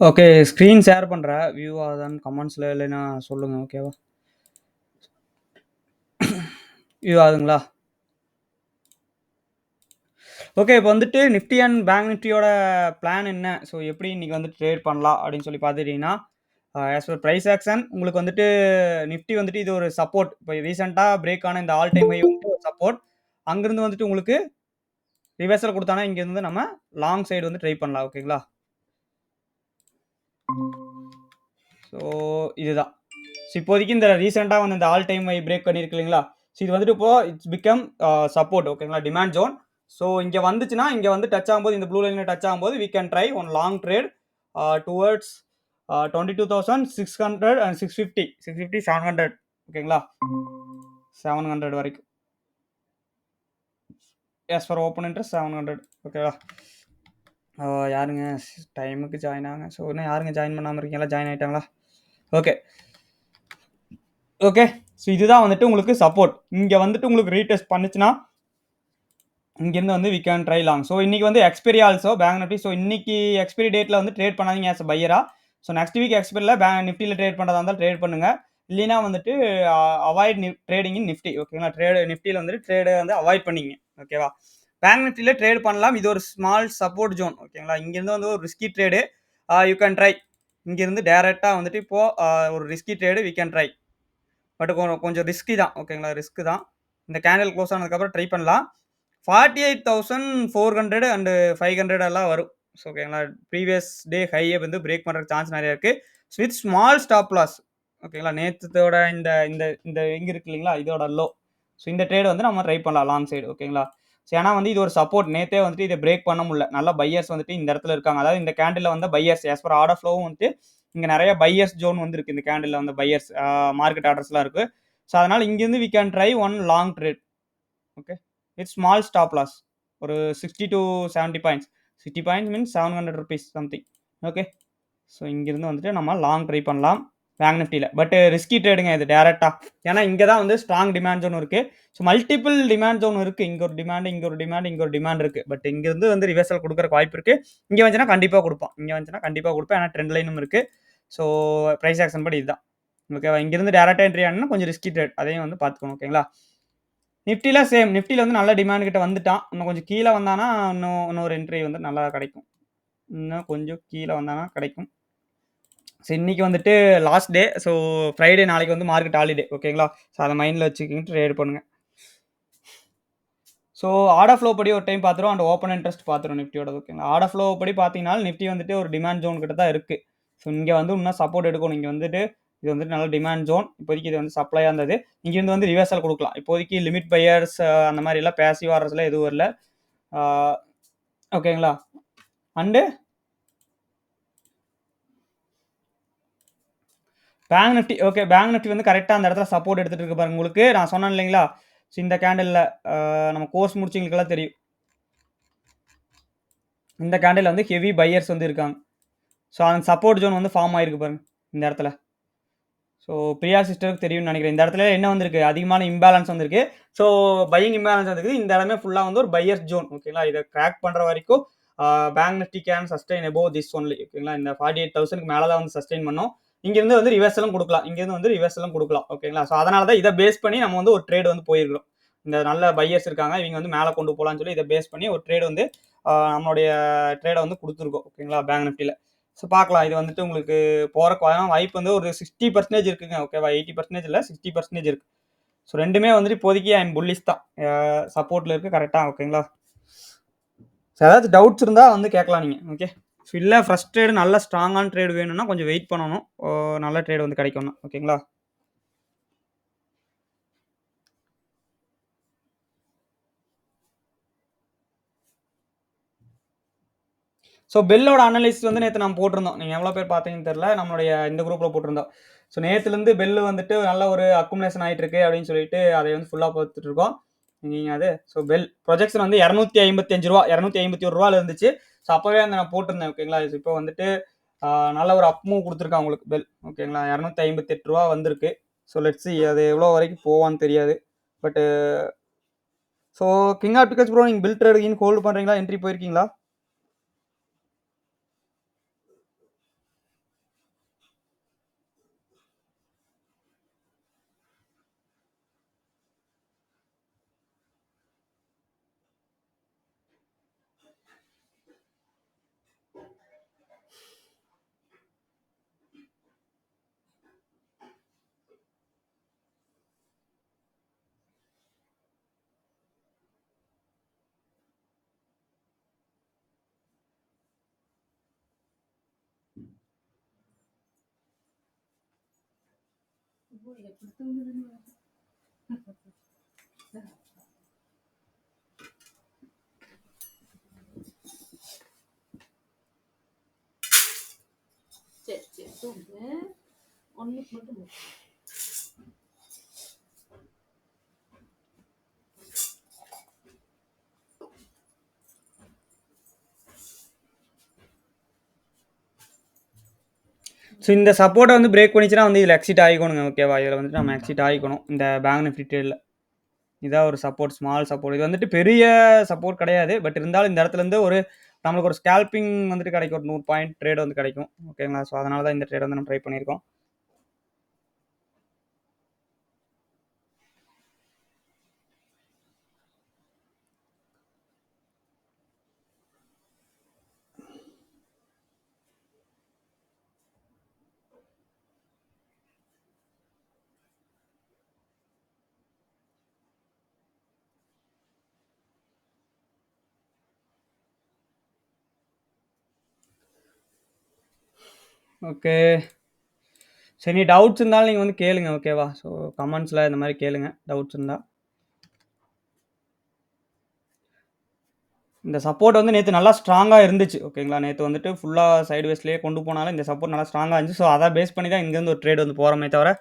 Okay. Screen share பண்றேன். View ஆகுதான்னு கமெண்ட்ஸ்ல இல்லைன்னா சொல்லுங்க. ஓகேவா? வியூ ஆகுதுங்களா? ஓகே. இப்போ வந்துட்டு நிஃப்டி அண்ட் பேங்க் நிஃப்டியோட பிளான் என்ன? ஸோ எப்படி இன்னைக்கு வந்து ட்ரேட் பண்ணலாம் அப்படின்னு சொல்லி பார்த்துக்கிட்டீங்கன்னா, ஆஸ் பர் பிரைஸ் ஆக்ஷன் உங்களுக்கு வந்துட்டு நிஃப்டி வந்துட்டு இது ஒரு சப்போர்ட். இப்போ ரீசென்ட்டா பிரேக் ஆன இந்த ஆல் டைம் ஹை வந்துட்டு ஒரு சப்போர்ட். அங்கிருந்து வந்துட்டு உங்களுக்கு ரிவர்சல் குடுத்தானா, இங்கிருந்து நம்ம லாங் சைடு வந்து ட்ரை பண்ணலாம். ஓகேங்களா? ஸோ இதுதான். ஸோ இப்போதைக்கு இந்த ரீசென்ட்டா வந்து இந்த ஆல் டைம் ஹை பிரேக் பண்ணியிருக்கு இல்லைங்களா? ஸோ இது வந்துட்டு இப்போ இட்ஸ் பிகம் சப்போர்ட் ஓகேங்களா? Demand zone. ஸோ இங்க வந்துச்சுன்னா, இங்க வந்து டச் ஆகும்போது இந்த ப்ளூ லைன்ல டச் ஆகும்போது we can try one long trade towards 22,600 and 650, 650, 700 ஓகேங்களா? 700 வரைக்கும். ஆஸ் ஃபார் ஓப்பன் இன்ட்ரெஸ்ட் 700 ஓகேவா? யாருங்க டைமுக்கு ஜாயின் ஆகுங்க. ஸோ இன்னும் யாருங்க ஜாயின் பண்ணாம இருக்கீங்களா? ஜாயின் ஆயிட்டாங்களா? ஓகே. ஓகே. ஸோ இதுதான் வந்துட்டு உங்களுக்கு சப்போர்ட். இங்க வந்துட்டு உங்களுக்கு ரீடெஸ்ட் பண்ணுச்சுன்னா, இங்கேருந்து வந்து we can try long. So இன்னைக்கு வந்து expiry also bank Nifty. So இன்னைக்கு எக்ஸ்பைரி டேட்ல வந்து ட்ரேட் பண்ணாதீங்க ஆஸ் அ பையரா. ஸோ நெக்ஸ்ட் வீக் எக்ஸ்பைரில பேங்க் நிஃப்டில ட்ரேட் பண்றதா இருந்தாலும் ட்ரேட் பண்ணுங்க. இல்லைனா வந்துட்டு அவாய்ட் ட்ரேடிங் இன் நிஃப்டி ஓகேங்களா? நிஃப்டில வந்துட்டு ட்ரேட வந்து அவாய்ட் பண்ணிங்க ஓகேவா? பேங்க் நிஃப்டில ட்ரேட் பண்ணலாம். இது ஒரு ஸ்மால் சப்போர்ட் ஜோன் ஓகேங்களா? இங்கிருந்து வந்து ஒரு risky trade you can try. இங்கிருந்து டைரக்ட்டா வந்துட்டு இப்போ ஒரு risky trade we can try. But கொஞ்சம் ரிஸ்கி தான் ஓகேங்களா? ரிஸ்க் தான். இந்த கேண்டில் க்ளோஸ் ஆனதுக்கப்புறம் ட்ரை பண்ணலாம். 48,400 அண்ட் 500 எல்லாம் வரும். ஸோ ஓகேங்களா? ப்ரீவியஸ் டே ஹைய வந்து பிரேக் பண்றதுக்கு சான்ஸ் நெறைய இருக்கு. வித் ஸ்மால் ஸ்டாப் லாஸ் ஓகேங்களா? நேத்தோட இந்த இந்த இந்த இங்க இருக்கு இல்லைங்களா? இதோட லோ. ஸோ இந்த ட்ரேட் வந்து நம்ம ட்ரை பண்ணலாம் லாங் சைடு ஓகேங்களா? ஸோ ஏன்னா வந்து இது ஒரு சப்போர்ட். நேத்தே வந்துட்டு இத பிரேக் பண்ண முடியல. நல்லா பையர்ஸ் வந்துட்டு இந்த இடத்துல இருக்காங்க. அதாவது இந்த கேண்டில்ல வந்த பையர்ஸ் ஆஸ் பர் ஆர்டர் ஃப்ளோவும் வந்துட்டு இங்க நெறைய பையர்ஸ் ஜோன் வந்து இருக்கு. இந்த கேண்டில்ல வந்து பையர்ஸ் மார்க்கெட் ஆர்டர்ஸ்லாம் இருக்கு. ஸோ அதனால இங்கிருந்து we can try one long trade. Okay. With small stop loss. ஒரு 60 to 70 points. 60 points means ₹700 something. Okay. So இங்கிருந்து வந்துட்டு நம்ம லாங் ட்ரை பண்ணலாம். பேங்க் நிஃப்டில. பட் ரிஸ்கி ட்ரேடுங்க இது டைரக்ட்டா. ஏன்னா இங்க தான் வந்து ஸ்ட்ராங் டிமாண்ட் ஜோன் இருக்கு. ஸோ மல்டிபிள் டிமாண்ட் ஜோன் இருக்கு. இங்க ஒரு டிமாண்ட், இங்க ஒரு டிமாண்ட், இங்க ஒரு டிமாண்ட் இருக்கு. பட் இங்கிருந்து வந்து ரிவர்சல் குடுக்கறக்கு வாய்ப்பு இருக்கு. இங்க வந்துச்சுன்னா கண்டிப்பா குடுப்பான். இங்க வந்துச்சுன்னா கண்டிப்பா குடுப்பான். ஏன்னா ட்ரெண்ட் லைனும் இருக்கு. ஸோ பிரைஸ் ஆக்ஷன் படி இதுதான். ஓகேவா? இங்கிருந்து டைரக்ட்டா என்ட்ரி ஆனோம்னா கொஞ்சம் ரிஸ்கி ட்ரேட். அதையும் வந்து பார்த்துக்கணும். ஓகேங்களா? நிஃப்டில சேம். நிஃப்டில வந்து நல்ல டிமாண்ட் கிட்ட வந்துட்டான். இன்னும் கொஞ்சம் கீழ வந்தானா, இன்னொரு என்ட்ரி வந்து நல்லா கிடைக்கும். இன்னும் கொஞ்சம் கீழ வந்தானா கிடைக்கும். ஸோ இன்னைக்கு வந்துட்டு லாஸ்ட் டே. ஸோ ஃப்ரைடே நாளைக்கு வந்து மார்க்கெட் ஹாலிடே ஓகேங்களா? ஸோ அத மைண்ட்ல வச்சுக்கிட்டு ட்ரேட் பண்ணுங்க. ஸோ ஆர்டர் ஃப்ளோ படி ஒரு டைம் பார்த்துருவோம். அண்ட் ஓப்பன் இன்ட்ரெஸ்ட் பார்த்துருவோம் நிஃப்டியோடது ஓகேங்களா? ஆர்டர் ஃப்ளோ படி பார்த்தீங்கன்னா, நிஃப்டி வந்துட்டு ஒரு டிமாண்ட் ஜோன் கிட்ட தான் இருக்கு. ஸோ இங்க வந்து இன்னும் சப்போர்ட் எடுக்கணும். இங்க வந்துட்டு இது வந்துட்டு நல்ல டிமாண்ட் ஜோன். இப்போதைக்கு இது வந்து சப்ளையா இருந்தது. இங்கிருந்து வந்து ரிவர்சல் குடுக்கலாம். இப்போதைக்கு லிமிட் பையர்ஸ் அந்த மாரி எல்லாம் பேசிவ் ஆர்டர்ஸ்லாம் எதுவும் வரல. ஆ ஓகேங்களா? And bank Nifty okay. Bank Nifty வந்து கரெக்ட்டா அந்த இடத்துல சப்போர்ட் எடுத்துட்டு இருக்கு பாருங்க. உங்களுக்கு நான் சொன்னேன் இல்லைங்களா? ஸோ இந்த கேண்டில்ல நம்ம கோர்ஸ் முடிச்சவங்களுக்கெல்லாம் தெரியும். இந்த கேண்டில்ல வந்து ஹெவி பையர்ஸ் வந்து இருக்காங்க. ஸோ அந்த சப்போர்ட் ஜோன் வந்து ஃபார்ம் ஆயிருக்கு பாருங்க. இந்த இடத்துல. ஸோ பிரியா சிஸ்டருக்கு தெரியும்னு நினைக்கிறேன். இந்த இடத்துல என்ன வந்திருக்கு? அதிகமான இம்பேலன்ஸ் வந்திருக்கு. ஸோ பையிங் இம்பேலன்ஸ் வந்திருக்கு. இந்த இடமே ஃபுல்லா வந்து ஒரு பையர்ஸ் ஜோன் ஓகேங்களா? இத கிராக் பண்ற வரைக்கும் bank Nifty can sustain above this only ஓகேங்களா? இந்த 48,000க்கு மேல தான் வந்து சஸ்டெயின் பண்ணும். இங்கிருந்து வந்து ரிவர்சலும் குடுக்கலாம். இங்கிருந்து வந்து ரிவர்சலும் குடுக்கலாம். ஓகேங்களா? ஸோ அதனால தான் இத பேஸ் பண்ணி நம்ம வந்து ஒரு ட்ரேட் வந்து போயிருக்கிறோம். இந்த நல்ல பையர்ஸ் இருக்காங்க. இவங்க வந்து மேல கொண்டு போலாம்னு சொல்லி இத பேஸ் பண்ணி ஒரு ட்ரேட் வந்து நம்மளுடைய ட்ரேட வந்து குடுத்துருக்கோம். ஓகேங்களா? பேங்க் நிஃப்டில. ஸோ பார்க்கலாம். இது வந்துட்டு உங்களுக்கு போறக்கு வாய்ப்பு வந்து ஒரு 60% இருக்குங்க. ஓகேவா? 80% இல்ல 60% இருக்கு. ஸோ 2மே வந்துட்டு இப்போதைக்கு ஐ அம் புல்லிஷ் தான். சப்போர்ட்ல இருக்கு கரெக்ட்டா ஓகேங்களா? ஸோ ஏதாச்சும் டவுட்ஸ் இருந்தா வந்து கேட்கலாம் நீங்க. ஓகே. ஸோ இல்ல ஃப்ரஸ்ட் நல்ல ஸ்ட்ராங்கான ட்ரேட் வேணும்னா கொஞ்சம் வெயிட் பண்ணணும். நல்ல ட்ரேட் வந்து கிடைக்கும்னா. ஓகேங்களா? ஸோ பெல்லோட அனலைசிஸ் வந்து நேத்து நம்ம போட்டிருந்தோம். நீங்க எவ்வளோ பேர் பார்த்தீங்கன்னு தெரியல. நம்மளுடைய இந்த குரூப்ல போட்டிருந்தோம். ஸோ நேத்துலருந்து பெல் வந்துட்டு நல்ல ஒரு அக்குமுலேஷன் ஆயிட்டு இருக்கு அப்படின்னு சொல்லிட்டு அதை வந்து ஃபுல்லா பார்த்துட்டு இருக்கோம். நீங்க அது ஸோ பெல் ப்ரொஜெக்ஷன் வந்து ரூ. 255 ரூ. 251 இருந்துச்சு. ஸோ அப்பவே அந்த நான் போட்டிருந்தேன் ஓகேங்களா? இப்போ வந்துட்டு நல்ல ஒரு அப் மூவ் குடுத்துருக்கான் உங்களுக்கு பெல் ஓகேங்களா? ரூ. 258 வந்திருக்கு. ஸோ லெட்ஸ் சி அது எவ்வளோ வரைக்கும் போவான்னு தெரியாது. But so king of tickets bro நீங்க பில் ட்ரேடிங் ஹோல்ட் பண்றீங்களா? என்ட்ரி போயிருக்கீங்களா? ஸோ இந்த சப்போர்ட்டை வந்து பிரேக் பண்ணிச்சுன்னா வந்து இதில் எக்ஸிட் ஆகிக்கணுங்க. ஓகேவா? இதில் வந்துட்டு நம்ம எக்ஸிட் ஆகிக்கணும் இந்த பேங்க் நிஃப்டி ட்ரேடில். இதான் ஒரு சப்போர்ட், ஸ்மால் சப்போர்ட். இது வந்துட்டு பெரிய சப்போர்ட் கிடையாது. பட் இருந்தாலும் இந்த இடத்துலேருந்து ஒரு நம்மளுக்கு ஒரு ஸ்கேல்பிங் வந்துட்டு கிடைக்கும். ஒரு 100 பாயிண்ட் ட்ரேட் வந்து கிடைக்கும். ஓகேங்களா? ஸோ அதனால தான் இந்த ட்ரேட் வந்து நம்ம ட்ரை பண்ணியிருக்கோம். ஓகே. சரி, டவுட்ஸ் இருந்தாலும் நீங்கள் வந்து கேளுங்க. ஓகேவா? ஸோ கமெண்ட்ஸில் இந்த மாதிரி கேளுங்க டவுட்ஸ் இருந்தால். இந்த சப்போர்ட் வந்து நேற்று நல்லா ஸ்ட்ராங்காக இருந்துச்சு. ஓகேங்களா? நேற்று வந்துட்டு ஃபுல்லாக சைடு வேஸ்லேயே கொண்டு போனாலும் இந்த சப்போர்ட் நல்லா ஸ்ட்ராங்காக இருந்துச்சு. ஸோ அதை பேஸ் பண்ணி தான் இங்கேருந்து ஒரு ட்ரேட் வந்து போகிறோமே தவிர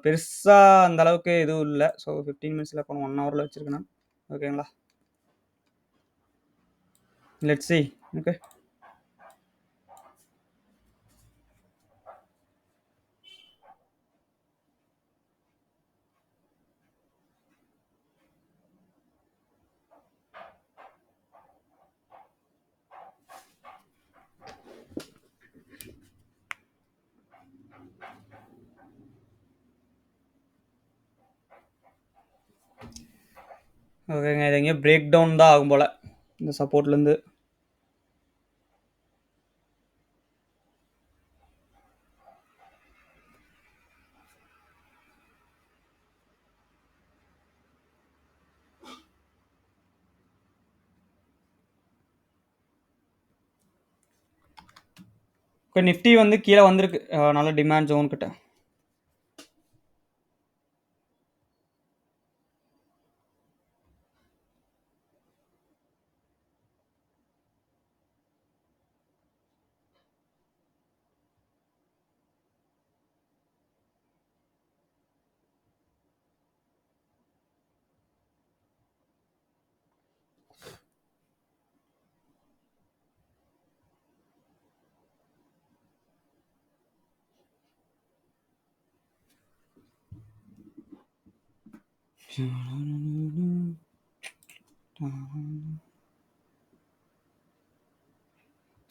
பெருசாக அந்த அளவுக்கு எதுவும் இல்லை. ஸோ 15 மினிட்ஸில் போகணும், 1 ஹவரில் வச்சுருக்கேன் நான். ஓகேங்களா? Let's see. ஓகே. ஓகேங்க. இது எங்கேயோ பிரேக் டவுன் தான் ஆகும் போல் இந்த சப்போர்ட்லேருந்து. ஓகே, நிஃப்டி வந்து கீழே வந்திருக்கு. நல்ல டிமாண்ட் ஜோன் கிட்ட.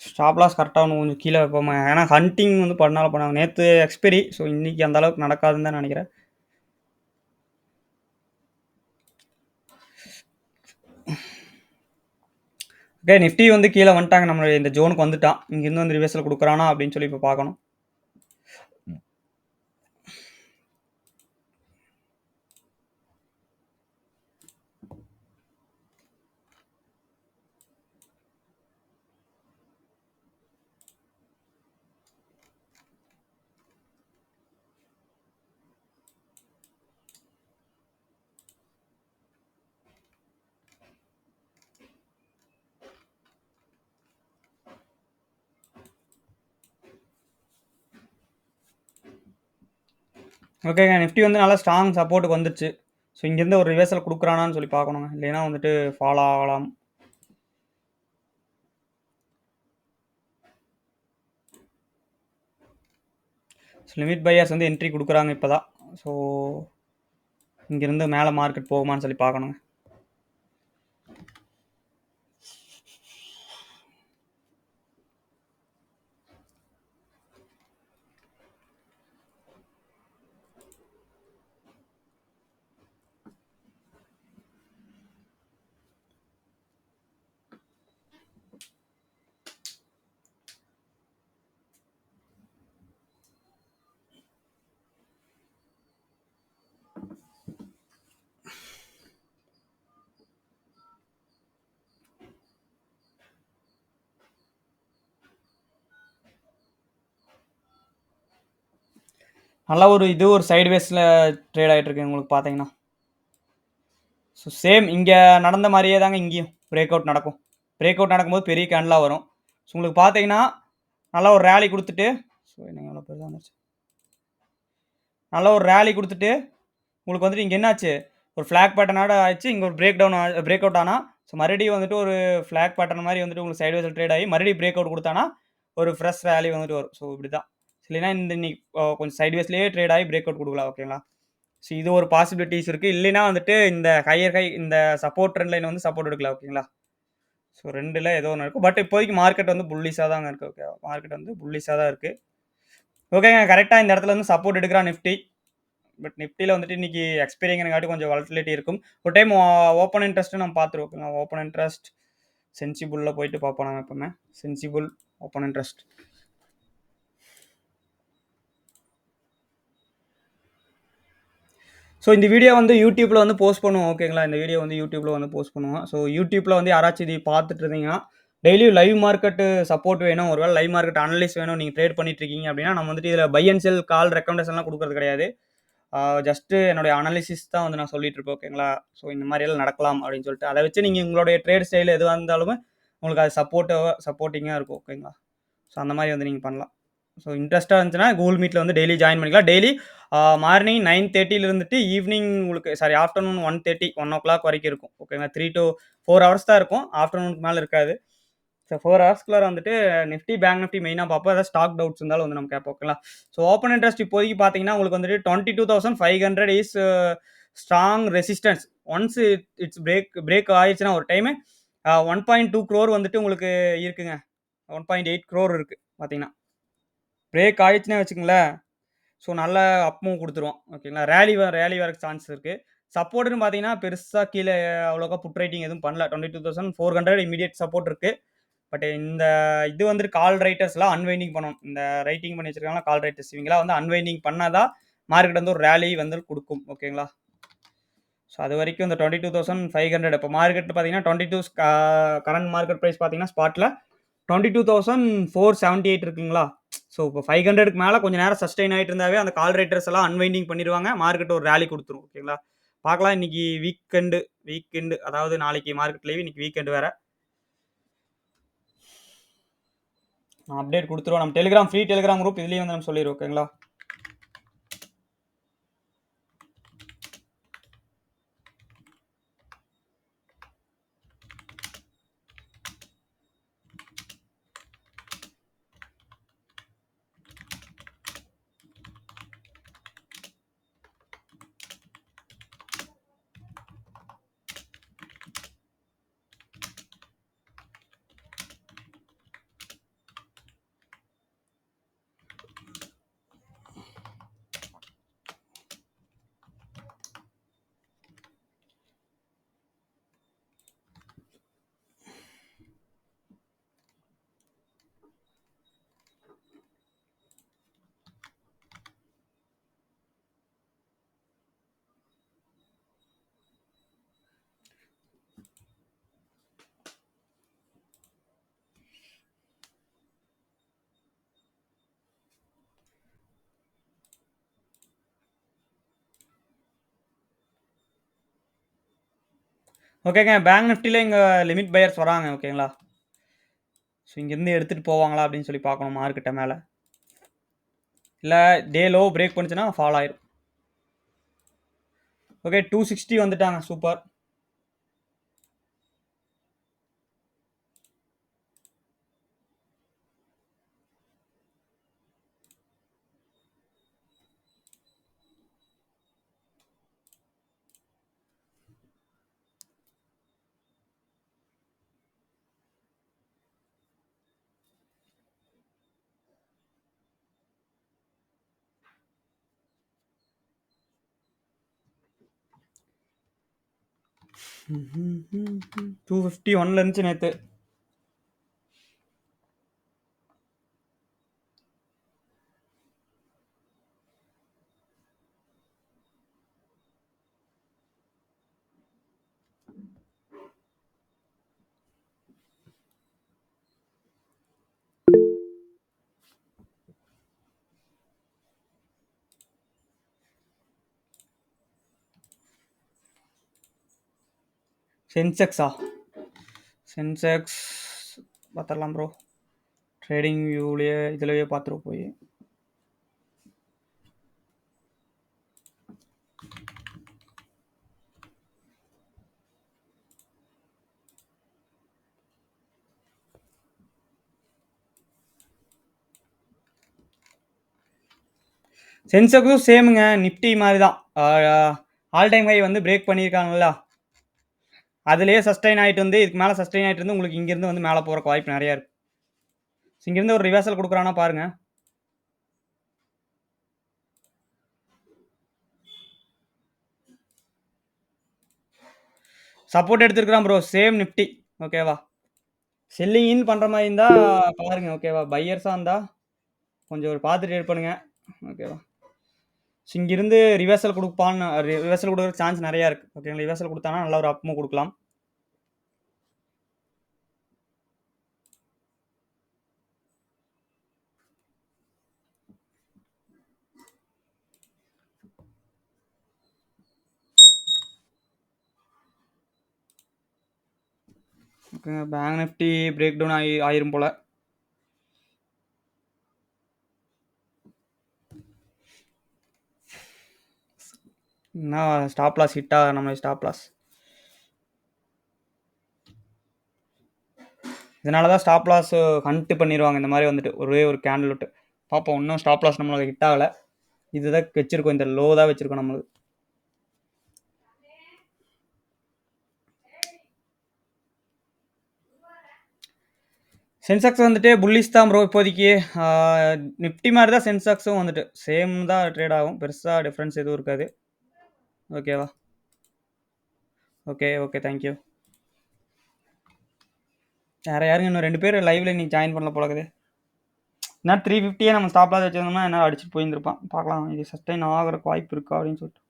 ஸ்டாப் லாஸ் கரெக்டாக ஒன்று கொஞ்சம் கீழே வைப்போமா, ஏன்னா ஹண்டிங் வந்து பண்ணாலும் பண்ணாங்க. நேற்று எக்ஸ்பெரி, ஸோ இன்றைக்கி அந்த அளவுக்கு நடக்காதுன்னு தான் நினைக்கிறேன். ஓகே, நிஃப்டி வந்து கீழே வந்துட்டாங்க. நம்மளுடைய இந்த ஜோனுக்கு வந்துட்டான். இங்கேருந்து வந்து ரிவர்ஸில் கொடுக்குறானா அப்படின்னு சொல்லி இப்போ பார்க்கணும். ஓகேங்க, நிஃப்டி வந்து நல்லா ஸ்ட்ராங் சப்போர்ட்டுக்கு வந்துருச்சு. ஸோ இங்கேருந்து ஒரு ரிவர்சல் கொடுக்குறானான்னு சொல்லி பார்க்கணுங்க. இல்லைன்னா வந்துட்டு ஃபாலோ ஆகலாம். ஸோ லிமிட் பையர்ஸ் வந்து என்ட்ரி கொடுக்குறாங்க இப்போ தான். ஸோ இங்கேருந்து மேலே மார்க்கெட் போகுமான்னு சொல்லி பார்க்கணுங்க. நல்லா ஒரு இது ஒரு சைட்வேஸில் ட்ரேட் ஆகிட்டு இருக்கு உங்களுக்கு பார்த்தீங்கன்னா. ஸோ சேம் இங்கே நடந்த மாதிரியே தாங்க இங்கேயும் பிரேக் அவுட் நடக்கும். பிரேக் அவுட் நடக்கும்போது பெரிய கேண்டலாக வரும். ஸோ உங்களுக்கு பார்த்தீங்கன்னா நல்லா ஒரு ரேலி கொடுத்துட்டு, ஸோ என்னங்க எவ்வளோ பெருசாக வந்துருச்சு, நல்லா ஒரு ரேலி கொடுத்துட்டு உங்களுக்கு வந்துட்டு இங்கே என்னாச்சு, ஒரு ஃப்ளாக் பேட்டர்னோட ஆச்சு. இங்கே ஒரு பிரேக் அவுட் ஆனால், ஸோ மறுபடியும் வந்துட்டு ஒரு ஃப்ளாக் பேட்டர்ன் மாதிரி வந்துட்டு உங்களுக்கு சைட்வேஸில் ட்ரேட் ஆகி மறுபடியும் பிரேக் அவுட் கொடுத்தானா ஒரு ஃப்ரெஷ் ரேலி வந்துட்டு வரும். ஸோ இப்படி தான். இல்லைன்னா இந்த இன்னைக்கு கொஞ்சம் சைட்வேஸ்லேயே ட்ரேட் ஆகி பிரேக் அவுட் கொடுக்கலாம். ஓகேங்களா. ஸோ இது ஒரு பாசிபிலிட்டிஸ் இருக்குது. இல்லைன்னா வந்துட்டு இந்த இந்த சப்போர்ட் ட்ரெண்ட் லைன் வந்து சப்போர்ட் எடுக்கலாம். ஓகேங்களா. ஸோ ரெண்டில் ஏதோ ஒன்று இருக்கும். பட் இப்போதைக்கு மார்க்கெட் வந்து புல்லிஷாக தாங்க இருக்குது. ஓகே, மார்க்கெட் வந்து புல்லிஷாக தான் இருக்குது. ஓகேங்க, கரெக்டாக இந்த இடத்துல வந்து சப்போர்ட் எடுக்கிறான் நிஃப்டி. பட் நிஃப்டியில் வந்துட்டு இன்னைக்கு எக்ஸ்பீரிங்காட்டி கொஞ்சம் வாலட்டிலிட்டி இருக்கும். ஒரு டைம் ஓப்பன் இன்ட்ரெஸ்ட்டு நம்ம பார்த்துருவோம். ஓப்பன் இன்ட்ரெஸ்ட் சென்சிபிளில் போயிட்டு பார்ப்போம் நாங்கள் எப்பவுமே. Sensible open interest. ஸோ இந்த வீடியோ வந்து யூடியூப்பில் வந்து போஸ்ட் பண்ணுவோம். ஓகேங்களா. இந்த வீடியோ வந்து யூடியூப்பில் வந்து போஸ்ட் பண்ணுவோம். ஸோ யூடியூப்பில் வந்து யாராச்சும் இது பார்த்துட்டு இருந்தீங்கன்னா டெய்லியும் லைவ் மார்க்கெட்டு சப்போர்ட் வேணும், ஒருவேளை லைவ் மார்க்கெட் அனலிஸ்ட் வேணும், நீங்கள் ட்ரேட் பண்ணிட்டு இருக்கீங்க அப்படின்னா நம்ம வந்துட்டு இதில் பை அண்ட் செல் கால் ரெக்கமெண்டேஷன்லாம் கொடுக்குறது கிடையாது. ஜஸ்ட்டு என்னுடைய அனாலிசிஸ் தான் வந்து நான் சொல்லிட்டு இருப்பேன். ஓகேங்களா. ஸோ இந்த மாதிரியெல்லாம் நடக்கலாம் அப்படின்னு சொல்லிட்டு அதை வச்சு நீங்கள் உங்களுடைய ட்ரேட் ஸ்டைல் எதுவாக இருந்தாலுமே உங்களுக்கு அது சப்போர்ட்டிங்காக இருக்கும். ஓகேங்களா. ஸோ அந்த மாதிரி வந்து நீங்கள் பண்ணலாம். ஸோ இன்ட்ரெஸ்ட்டாக இருந்துச்சுன்னா கூகுள் மீட்டில் வந்து டெய்லி ஜாயின் பண்ணிக்கலாம். டெய்லி மார்னிங் 9:30 இருந்துட்டு ஈவினிங் உங்களுக்கு ஆஃப்டர்நூன் 1:30 1:00 வரைக்கும் இருக்கும். ஓகேங்களா. 3 to 4 ஹவர்ஸ் தான் இருக்கும். ஆஃப்டர்நூனுக்கு மேலே இருக்காது. ஸோ 4 ஹவர்ஸ்க்குள்ள வந்துட்டு நிஃப்டி பேங்க் நிஃப்டி மெயினாக பார்ப்போம். ஏதாவது ஸ்டாக் டவுட்ஸ் இருந்தாலும் வந்து நம்ம கேட்போம். ஓகேங்களா. ஸோ ஓப்பன் இன்ட்ரெஸ்ட் இப்போதைக்கு பார்த்தீங்கன்னா உங்களுக்கு வந்துட்டு 22,500 is strong resistance. Once it's break ஆயிடுச்சுன்னா ஒரு டைமு 1.2 crore வந்துட்டு உங்களுக்கு இருக்குங்க. 1.8 crore இருக்குது பார்த்தீங்கன்னா. பிரேக் ஆயிடுச்சுன்னே வச்சுக்கோங்களேன். ஸோ நல்ல அப் மூவ் கொடுத்துருவோம். ஓகேங்களா. ரேலி வரக்கு சான்ஸ் இருக்குது. சப்போர்ட்னு பார்த்தீங்கன்னா பெருசாக கீழே அவ்வளோக்கா புட் ரைட்டிங் எதுவும் பண்ணல. 22,400 இமீடியட் சப்போர்ட் இருக்குது. பட் இந்த இது வந்துட்டு கால் ரைட்டர்ஸ்லாம் அன்வைண்டிங் பண்ணணும். இந்த ரைட்டிங் பண்ணி வச்சிருக்காங்களா கால் ரைட்டர்ஸ், இவங்களாம் வந்து அன்வைண்டிங் பண்ணாதான் மார்க்கெட் வந்து ஒரு ரேலி வந்து கொடுக்கும். ஓகேங்களா. ஸோ அது வரைக்கும் இந்த 22,500 இப்போ மார்க்கெட் பார்த்தீங்கன்னா 22 கரண்ட் மார்க்கெட் ப்ரைஸ் பார்த்தீங்கன்னா ஸ்பாட்டில் 22,478 இருக்குங்களா. ஸோ இப்போ 500க்கு மேலே கொஞ்சம் நேரம் சஸ்டெயின் ஆகிட்டு இருந்தாவே அந்த கால் ரைட்டர்ஸ் எல்லாம் அன்வைண்டிங் பண்ணிடுவாங்க. மார்க்கெட் ஒரு ரேலி கொடுத்துரும். ஓகேங்களா. பார்க்கலாம். இன்னைக்கு வீக்கெண்டு அதாவது நாளைக்கு மார்க்கெட் லீவ், இன்னைக்கு வீக்கெண்டு வேறு. அப்டேட் கொடுத்துருவோம். நம்ம ஃப்ரீ டெலிகிராம் குரூப் இதுலேயும் வந்து நம்ம சொல்லிடுவோம். ஓகேங்களா. ஓகேங்க. பேங்க் நிஃப்டியில் இங்கே லிமிட் பையர்ஸ் வராங்க. ஓகேங்களா. ஸோ இங்கேருந்து எடுத்துகிட்டு போவாங்களா அப்படின்னு சொல்லி பார்க்கணும் மார்க்கெட்டை மேலே. இல்லை டே லோ பிரேக் பண்ணிச்சுன்னா ஃபால் ஆயிரும். ஓகே 260 வந்துட்டாங்க. சூப்பர். ம் 251 இருந்துச்சு நேற்று. சென்செக்ஸா? சென்செக்ஸ் பார்த்துடலாம் ப்ரோ. ட்ரேடிங் வியூலயே இதுலயே பார்த்துருவோம் போய். சென்செக்ஸும் சேமுங்க, நிஃப்டி மாதிரி தான். ஆல் டைம் ஹை வந்து பிரேக் பண்ணியிருக்காங்கல்ல, அதுலயே சஸ்டெயின் ஆயிட்டு வந்து இதுக்கு மேல சஸ்டெயின் ஆயிட்டு இருந்து உங்களுக்கு இங்கிருந்து வந்து மேல போறக்கு வாய்ப்பு நிறைய இருக்கு. இங்கிருந்து ஒரு ரிவர்சல் கொடுக்குறானா பாருங்க. சப்போர்ட் எடுத்துருக்கான் ப்ரோ, சேம் நிஃப்டி. ஓகேவா? செல்லிங் இன் பண்ற மாதிரி இருந்தா பாருங்க. ஓகேவா? பையர்ஸா இருந்தா கொஞ்சம் ஒரு பார்த்து ட்ரேட் பண்ணுங்க. ஓகேவா? இங்கிருந்து ரிவர்சல் கொடுப்பான்னு, ரிவர்சல் கொடுக்குற சான்ஸ் நிறைய இருக்கு. ஓகேங்களா? ரிவர்சல் கொடுத்தானா நல்ல ஒரு அப்மூவ் கொடுக்கலாம். ஓகேங்க, பேங்க் நிஃப்டி பிரேக் டவுன் ஆயிரும் போல. என்ன ஸ்டாப் லாஸ் ஹிட்டா நம்ம ஸ்டாப் லாஸ். இதனால தான் ஸ்டாப் லாஸ் ஹண்ட் பண்ணிடுவாங்க இந்த மாதிரி வந்துட்டு ஒரே ஒரு கேண்டில் விட்டு. பார்ப்போம், இன்னும் ஸ்டாப் லாஸ் நம்மளுக்கு ஹிட் ஆகலை. இதுதான் வச்சிருக்கோம், இந்த லோ தான் வச்சிருக்கோம் நம்மளுக்கு. சென்செக்ஸ் வந்துட்டு புல்லிஷ் தான் ப்ரோ இப்போதைக்கு. நிஃப்டி மாதிரி தான் சென்செக்ஸும் வந்துட்டு சேம் தான் ட்ரேட் ஆகும், பெருசாக டிஃப்ரென்ஸ் எதுவும் இருக்காது. ஓகேவா? Okay okay, thank you. வேறு யாருங்க இன்னும் 2 பேர் லைவில் இன்னைக்கு ஜாயின் பண்ணல போலக்குது. என்ன 350 நம்ம ஸ்டாப் லாஸ் வச்சிருந்தோம்னா என்ன அடிச்சுட்டு போயிருந்துருப்பான். பார்க்கலாம் இது சஸ்டைன் ஆகிறக்கு வாய்ப்பு இருக்கா அப்படின்னு சொல்லிட்டு.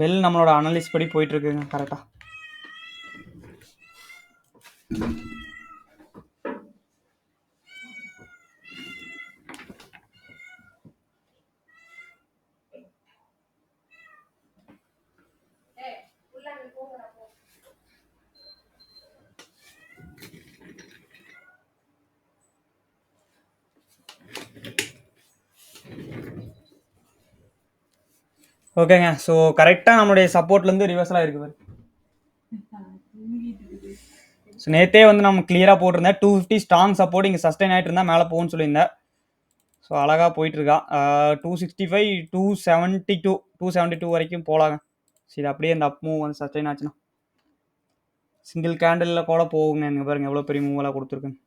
பெல் நம்மளோட அனலிஸ்ட் படி போயிட்டு இருக்குங்க கரெக்டாக. ஓகேங்க, ஸோ கரெக்டாக நம்மளுடைய சப்போர்ட்லேருந்து ரிவர்சலாக இருக்குது. ஸோ நேற்றே வந்து நம்ம கிளியராக போட்டிருந்தேன் 250 ஸ்ட்ராங் சப்போர்ட் இங்கே சஸ்டைன் ஆகிட்டு இருந்தால் மேலே போகும்னு சொல்லியிருந்தேன். ஸோ அழகாக போயிட்டுருக்கா. 265 272 வரைக்கும் போகலாங்க. சரி, அப்படியே இந்த அப் மூவ் வந்து சஸ்டைன் ஆச்சுன்னா சிங்கிள் கேண்டிலில் கூட போகுங்க. எனக்கு பாருங்க எவ்வளோ பெரிய மூவெல்லாம் கொடுத்துருக்குங்க.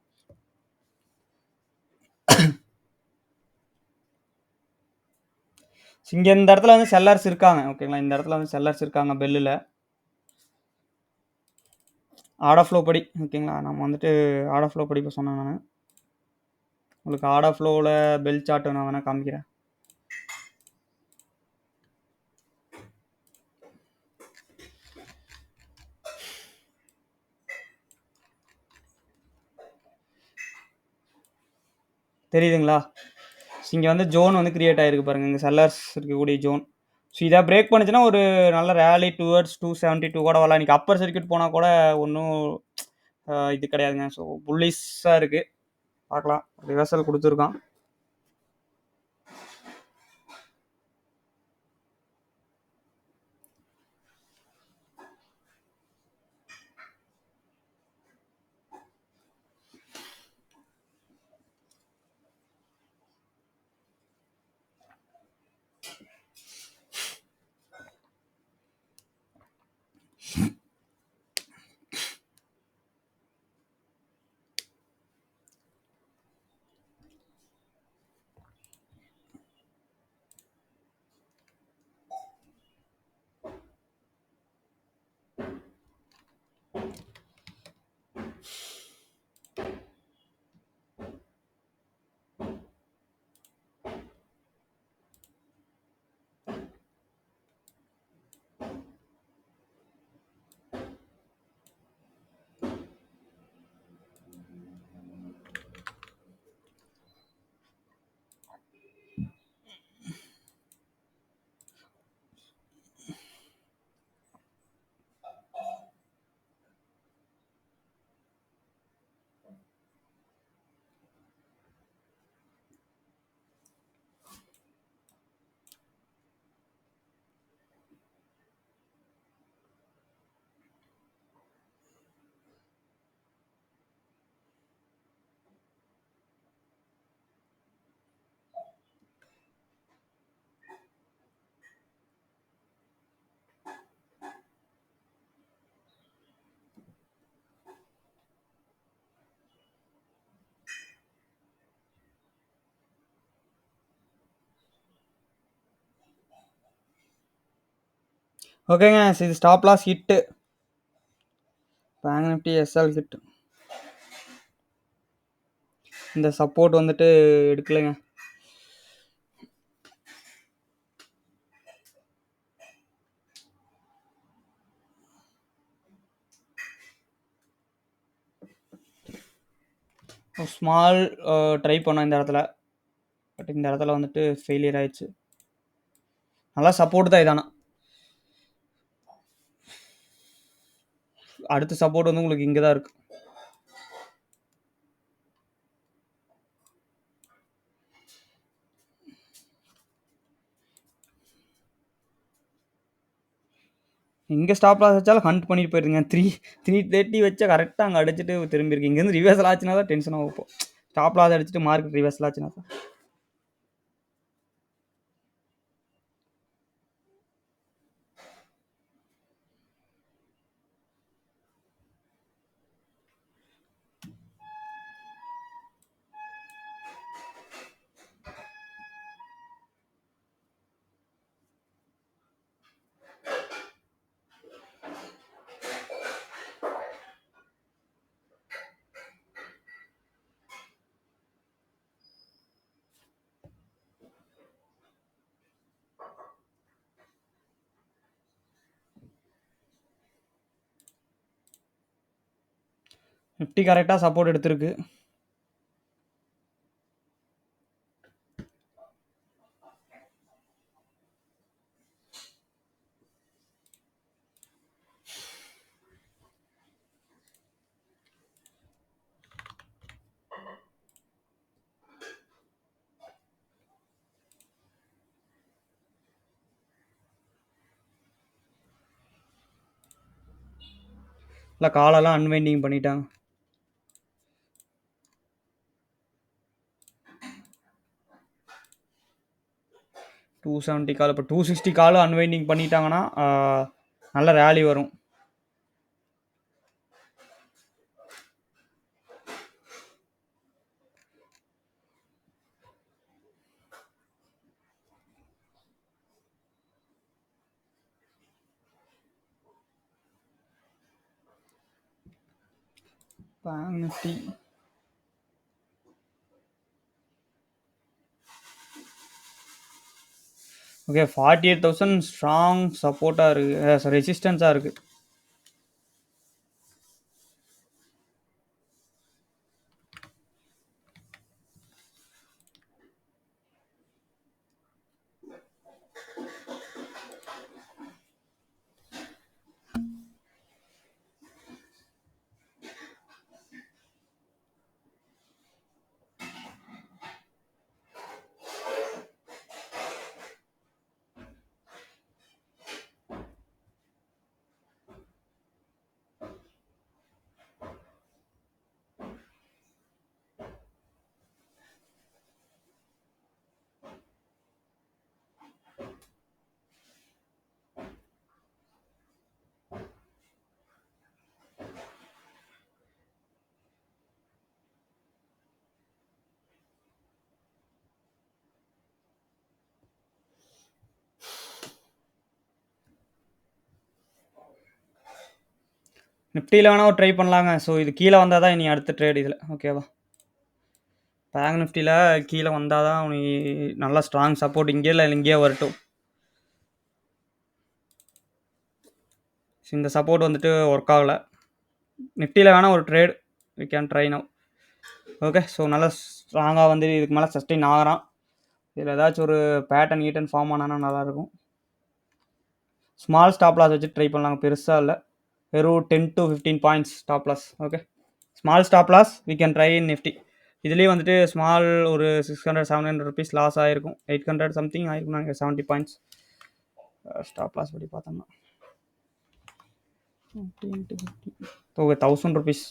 இங்கே இந்த இடத்துல வந்து செல்லர்ஸ் இருக்காங்க. ஓகேங்களா? இந்த இடத்துல வந்து செல்லர்ஸ் இருக்காங்க பெல்லில். ஆர்டர் ஃப்ளோ படி. ஓகேங்களா? நம்ம வந்துட்டு ஆர்டர் ஃப்ளோ படி இப்போ சொன்னேன் நான். உங்களுக்கு ஆர்டர் ஃப்ளோவில் பெல் சார்ட் நான் வேணால் காமிக்கிறேன். தெரியுதுங்களா? இங்கே வந்து ஜோன் வந்து கிரியேட் ஆகிருக்கு பாருங்கள், இங்கே செல்லர்ஸ் இருக்கக்கூடிய ஜோன். ஸோ இதை பிரேக் பண்ணுச்சுன்னா ஒரு நல்ல ரேலி டுவர்ட்ஸ் 272 கூட வரலாம். இன்றைக்கி அப்பர் சர்க்கியூட் போனால் கூட ஒன்றும் இது கிடையாதுங்க. ஸோ புல்லிஷாக இருக்குது. பார்க்கலாம், ரிவர்சல் கொடுத்துருக்கான். ஓகேங்க. இது stop loss hit. Bank Nifty SL hit. இந்த சப்போர்ட் வந்துட்டு எடுக்கலைங்க. ஸ்மால் ட்ரை பண்ணோம் இந்த இடத்துல. பட் இந்த இடத்துல வந்துட்டு ஃபெயிலியர் ஆயிடுச்சு. நல்லா சப்போர்ட் தான் இதானா. அடுத்த சப்போர்ட் வந்து உங்களுக்கு இங்கே தான் இருக்கு. இங்கே ஸ்டாப் லாஸ் வச்சாலும் ஹண்ட் பண்ணிட்டு போயிருங்க. 330 வச்சா கரெக்டாக அங்கே அடிச்சுட்டு திரும்பியிருக்கு. இங்கேருந்து ரிவர்சல் ஆச்சுன்னா தான் டென்ஷன் ஆகும். இப்போ ஸ்டாப் லாஸ் அடிச்சுட்டு மார்க்கெட் ரிவர்சல் ஆச்சுன்னா தான். நிஃப்டி கரெக்டாக சப்போர்ட் எடுத்திருக்கு. இல்லை காலெல்லாம் அன்வைண்டிங் பண்ணிட்டாங்க. $270 கால். இப்போ $260 காலும் அன்வைண்டிங் பண்ணிட்டாங்கன்னா நல்ல ரேலி வரும். பேங்க் நிஃப்டி ஓகே 48,000 ஸ்ட்ராங் சப்போர்ட்டாக இருக்குது, ரெசிஸ்டன்ஸாக இருக்குது. நிஃப்டியில் வேணால் ட்ரை பண்ணலாங்க. ஸோ இது கீழே வந்தால் தான் இனி அடுத்த ட்ரேட் இதில். ஓகேவா? பேங்க் நிஃப்டியில் கீழே வந்தால் தான் நீ நல்லா ஸ்ட்ராங் சப்போர்ட் இங்கே இல்லை இங்கேயே வரட்டும். இந்த சப்போர்ட் வந்துட்டு ஒர்க் ஆகலை. நிஃப்டியில் வேணால் ஒரு trade we can try now. Okay. So நல்லா ஸ்ட்ராங்காக வந்து இதுக்கு மேலே சஸ்டெயின் ஆகிறான். இதில் ஏதாச்சும் ஒரு பேட்டர்ன் ஈட்டன் ஃபார்ம் ஆனானா நல்லாயிருக்கும். ஸ்மால் ஸ்டாப் லாஸ் வச்சு ட்ரை பண்ணலாங்க. பெருசாக இல்லை, வெறும் 10 to 15 points stop loss. Okay, small stop loss we can try in Nifty. இதுலேயே வந்துட்டு ஸ்மால் ஒரு 600-700 ருபீஸ் லாஸ் ஆகிருக்கும். 800 சம்திங் ஆகிருக்கும் நாங்கள் 70 பாயிண்ட்ஸ் ஸ்டாப் லாஸ் படி பார்த்தோம்னா. Okay, 1000 rupees.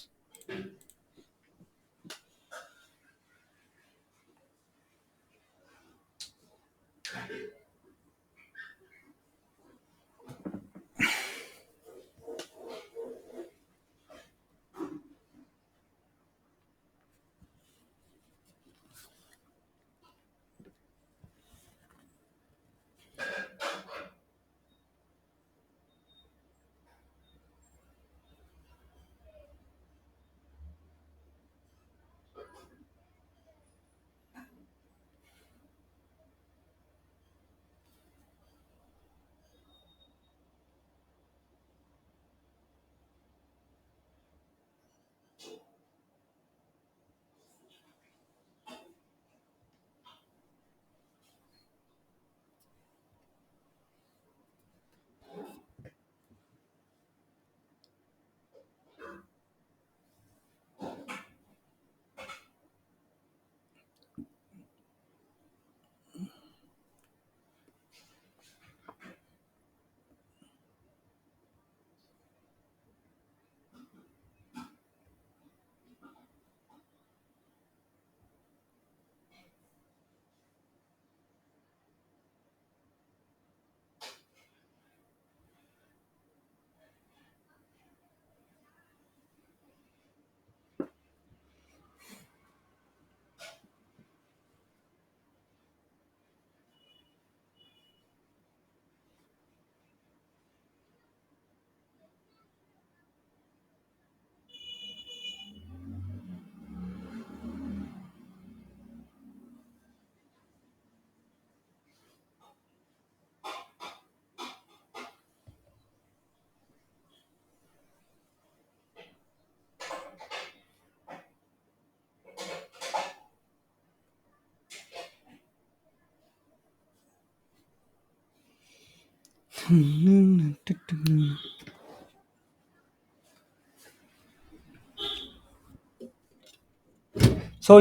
ஸோ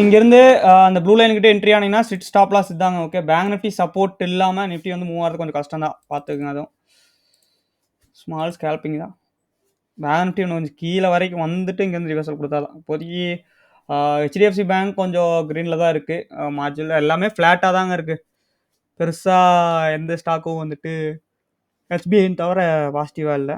இங்கேருந்து அந்த ப்ளூ லைன் கிட்ட என்ட்ரி ஆனீங்கன்னா ஸ்ட்ரிட் ஸ்டாப் லாஸ் இதாங்க. ஓகே, பேங்க் நிஃப்டி சப்போர்ட் இல்லாமல் நிஃப்டி வந்து மூவ் ஆகிறது கொஞ்சம் கஷ்டம் தான், பார்த்துக்குங்க. அதுவும் ஸ்மால் ஸ்கேல்பிங் தான். பேங்க் நிஃப்டி இன்னும் கொஞ்சம் கீழே வரைக்கும் வந்துட்டு இங்கேருந்து ரிவர்சல் கொடுத்தாதான் இப்போதைக்கு. ஹெச்டிஎஃப்சி பேங்க் கொஞ்சம் க்ரீனில் தான் இருக்குது. மார்ஜினில் எல்லாமே ஃப்ளாட்டாக தாங்க இருக்குது. பெருசாக எந்த ஸ்டாக்கும் வந்துட்டு எஸ்பிஐன்னு தவிர பாசிட்டிவாக இல்லை.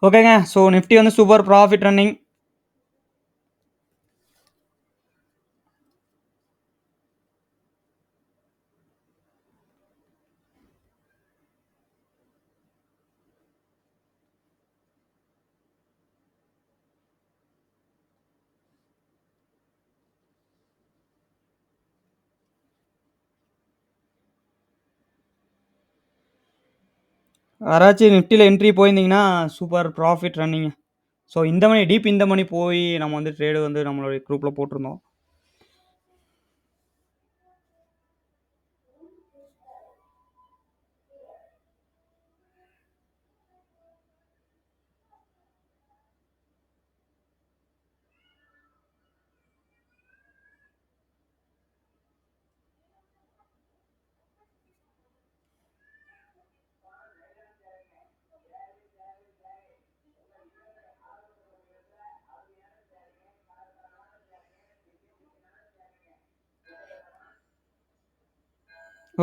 ஓகேங்க. ஸோ நிஃப்டி வந்து சூப்பர் ப்ராஃபிட் ரன்னிங். யாராச்சும் நிஃப்டியில் என்ட்ரி போயிருந்தீங்கன்னா சூப்பர் ப்ராஃபிட் ரன்னிங். ஸோ இந்த மணி டீப் இந்த மணி போய் நம்ம வந்து ட்ரேடு வந்து நம்மளுடைய குரூப்பில் போட்டிருந்தோம்.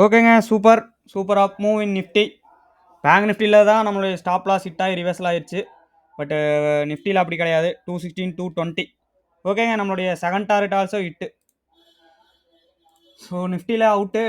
ஓகேங்க, super super up move in Nifty. Bank நிஃப்டியில் தான் நம்மளுடைய ஸ்டாப் லாஸ் ஹிட் ஆகி ரிவர்சல் ஆயிடுச்சு. பட்டு நிஃப்டியில் அப்படி கிடையாது. 216 220. ஓகேங்க, நம்மளுடைய second target also hit. So நிஃப்டியில் அவுட்டு.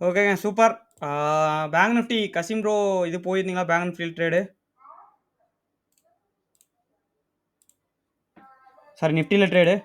ஓகேங்க, super. Bank Nifty Kasim bro இது போயிருந்தீங்களா? பேங்க் நிஃப்டி ட்ரேடு, சாரி நிஃப்டியில் ட்ரேடு.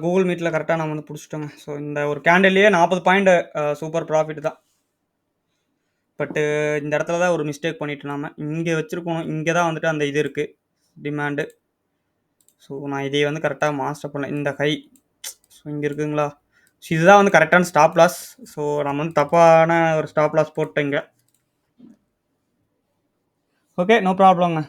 கூகுள் மீட்ல கரெக்ட்டா நான் வந்து புடிச்சுட்டேங்க. ஸோ இந்த ஒரு கேண்டில்லயே 40 பாயிண்ட் சூப்பர் ப்ராஃபிட் தான். பட்டு இந்த இடத்துல தான் ஒரு மிஸ்டேக் பண்ணிட்டோம் நாம. இங்க வச்சிருக்கணும். இங்க தான் வந்துட்டு அந்த இது இருக்கு. டிமாண்டு. ஸோ நான் இதைய வந்து கரெக்ட்டா மாஸ்டர் பண்ணல. இந்த ஹை ஸோ இங்க இருக்குங்களா? ஸோ இதுதான் வந்து கரெக்ட்டான ஸ்டாப் லாஸ். ஸோ நம்ம வந்து தப்பான ஒரு ஸ்டாப் லாஸ் போட்டோம் இங்க. ஓகே. நோ ப்ராப்ளம்ங்க.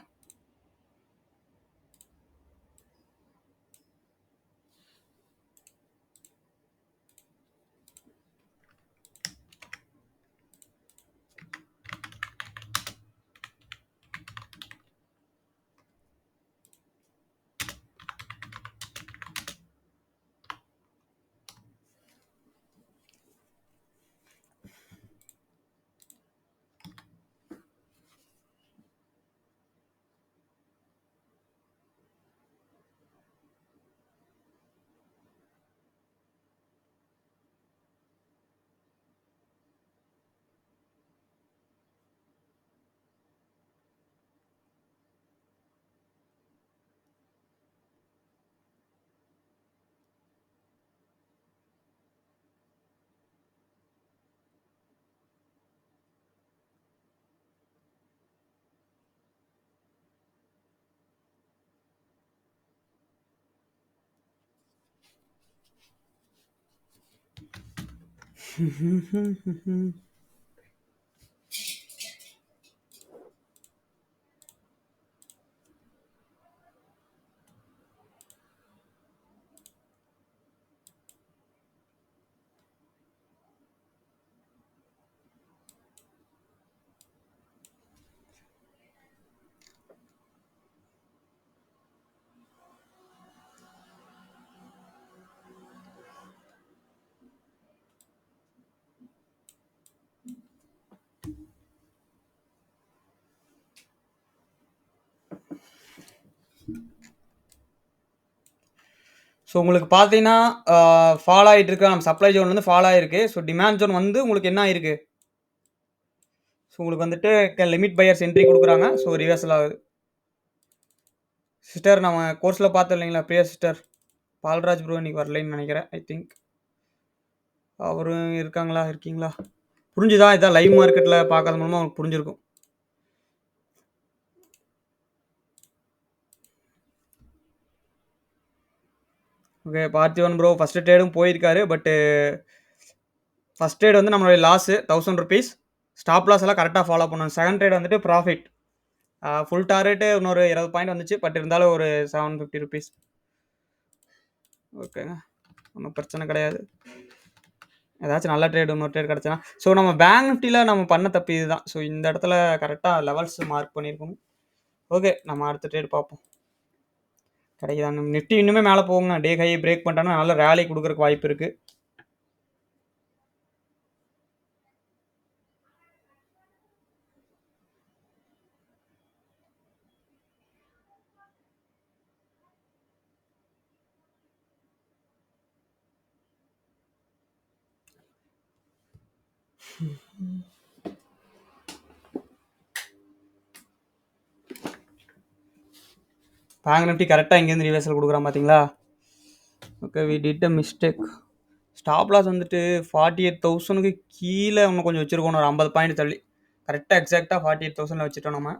ஸோ உங்களுக்கு பார்த்தீங்கன்னா, ஃபால் ஆயிட்டு இருக்கு. நம்ம சப்ளை ஜோன் வந்து ஃபால் ஆயிருக்கு. ஸோ டிமாண்ட் ஜோன் வந்து உங்களுக்கு என்ன ஆயிருக்கு? ஸோ உங்களுக்கு வந்துட்டு லிமிட் பையர்ஸ் என்ட்ரி குடுக்குறாங்க. ஸோ ரிவர்சல் ஆகுது. சிஸ்டர் நம்ம கோர்ஸ்ல பார்த்தோம் இல்லைங்களா? பிரியா சிஸ்டர். பால்ராஜ் ப்ரோ இன்னைக்கு வரலைன்னு நெனைக்கிறேன். I think. அவரும் இருக்காங்களா? இருக்கீங்களா? புரிஞ்சுதா? இதான் லைவ் மார்க்கெட்ல பார்க்கறது மூலமா உங்களுக்கு புரிஞ்சிருக்கும். ஓகே. பார்த்திபன் ப்ரோ ஃபர்ஸ்ட் ட்ரேடும் போயிருக்காரு. பட்டு ஃபர்ஸ்ட் ட்ரேட் வந்து நம்மளுடைய லாஸ் ₹1000. ஸ்டாப் லாஸ் எல்லாம் கரெக்ட்டா ஃபாலோ பண்ணணும். செகண்ட் ட்ரேட் வந்துட்டு ப்ராஃபிட். ஃபுல் டார்கெட் இன்னொரு 20 பாயிண்ட் வந்துச்சு. பட் இருந்தாலும் ஒரு ₹750. ஓகேங்க. ஒண்ணும் பிரச்சனை கிடையாது. ஏதாச்சும் நல்ல ட்ரேட் இன்னொரு ட்ரேட் கிடைச்சதுனா ஸோ நம்ம பேங்க் நிஃப்டில நம்ம பண்ண தப்பு இதுதான். ஸோ இந்த இடத்துல கரெக்ட்டா லெவல்ஸ் மார்க் பண்ணியிருக்கணும். ஓகே. நம்ம அடுத்த ட்ரேட் பார்ப்போம். கிடைக்குதான்னு. நிஃப்டி இன்னுமே மேல போகுங்க. டே ஹை பிரேக் பண்ணிட்டாங்கன்னா நல்ல ராலி குடுக்கறக்கு வாய்ப்பு இருக்கு. பேங்க் நிஃப்டி கரெக்ட்டா இங்கேருந்து ரிவர்சல் குடுக்குறான் பார்த்தீங்களா? Okay. We did a mistake. Stop loss வந்துட்டு 48,000க்கு கீழ இன்னும் கொஞ்சம் வச்சிருக்கணும். ஒரு 50 பாயிண்ட் தள்ளி. கரெக்ட்டா எக்ஸாக்ட்டா 48,000ல வச்சுட்டோம் நம்ம.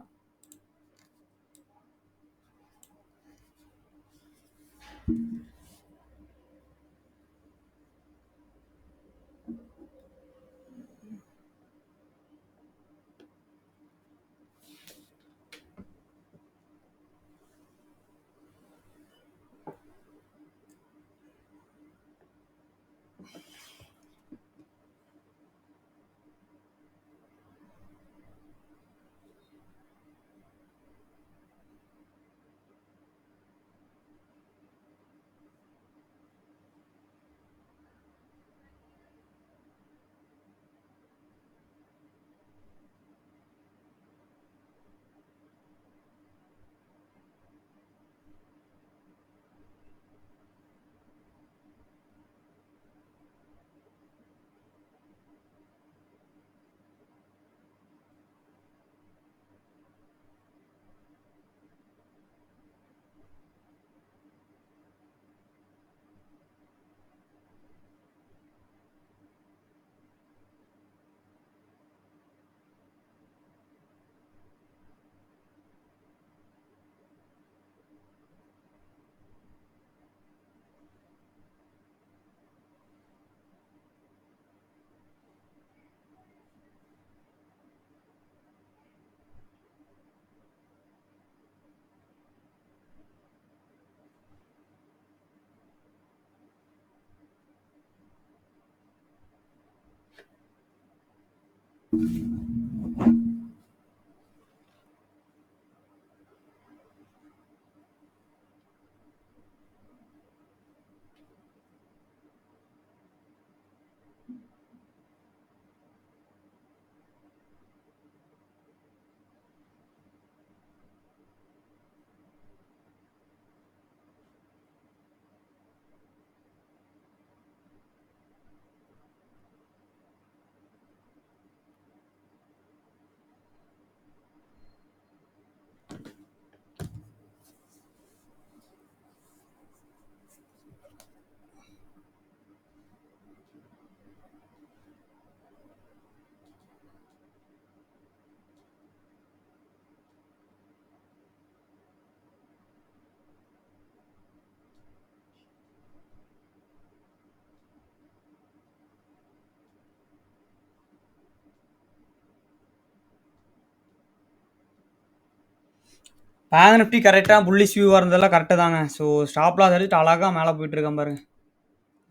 பேங்க் நிஃப்டி கரெக்டா புல்லிஷ் வியூவா இருந்ததெல்லாம் கரெக்ட் தாங்க. ஸோ ஸ்டாப் லாஸ் அடிச்சுட்டு அழகா மேலே போயிட்டு இருக்கான் பாருங்க.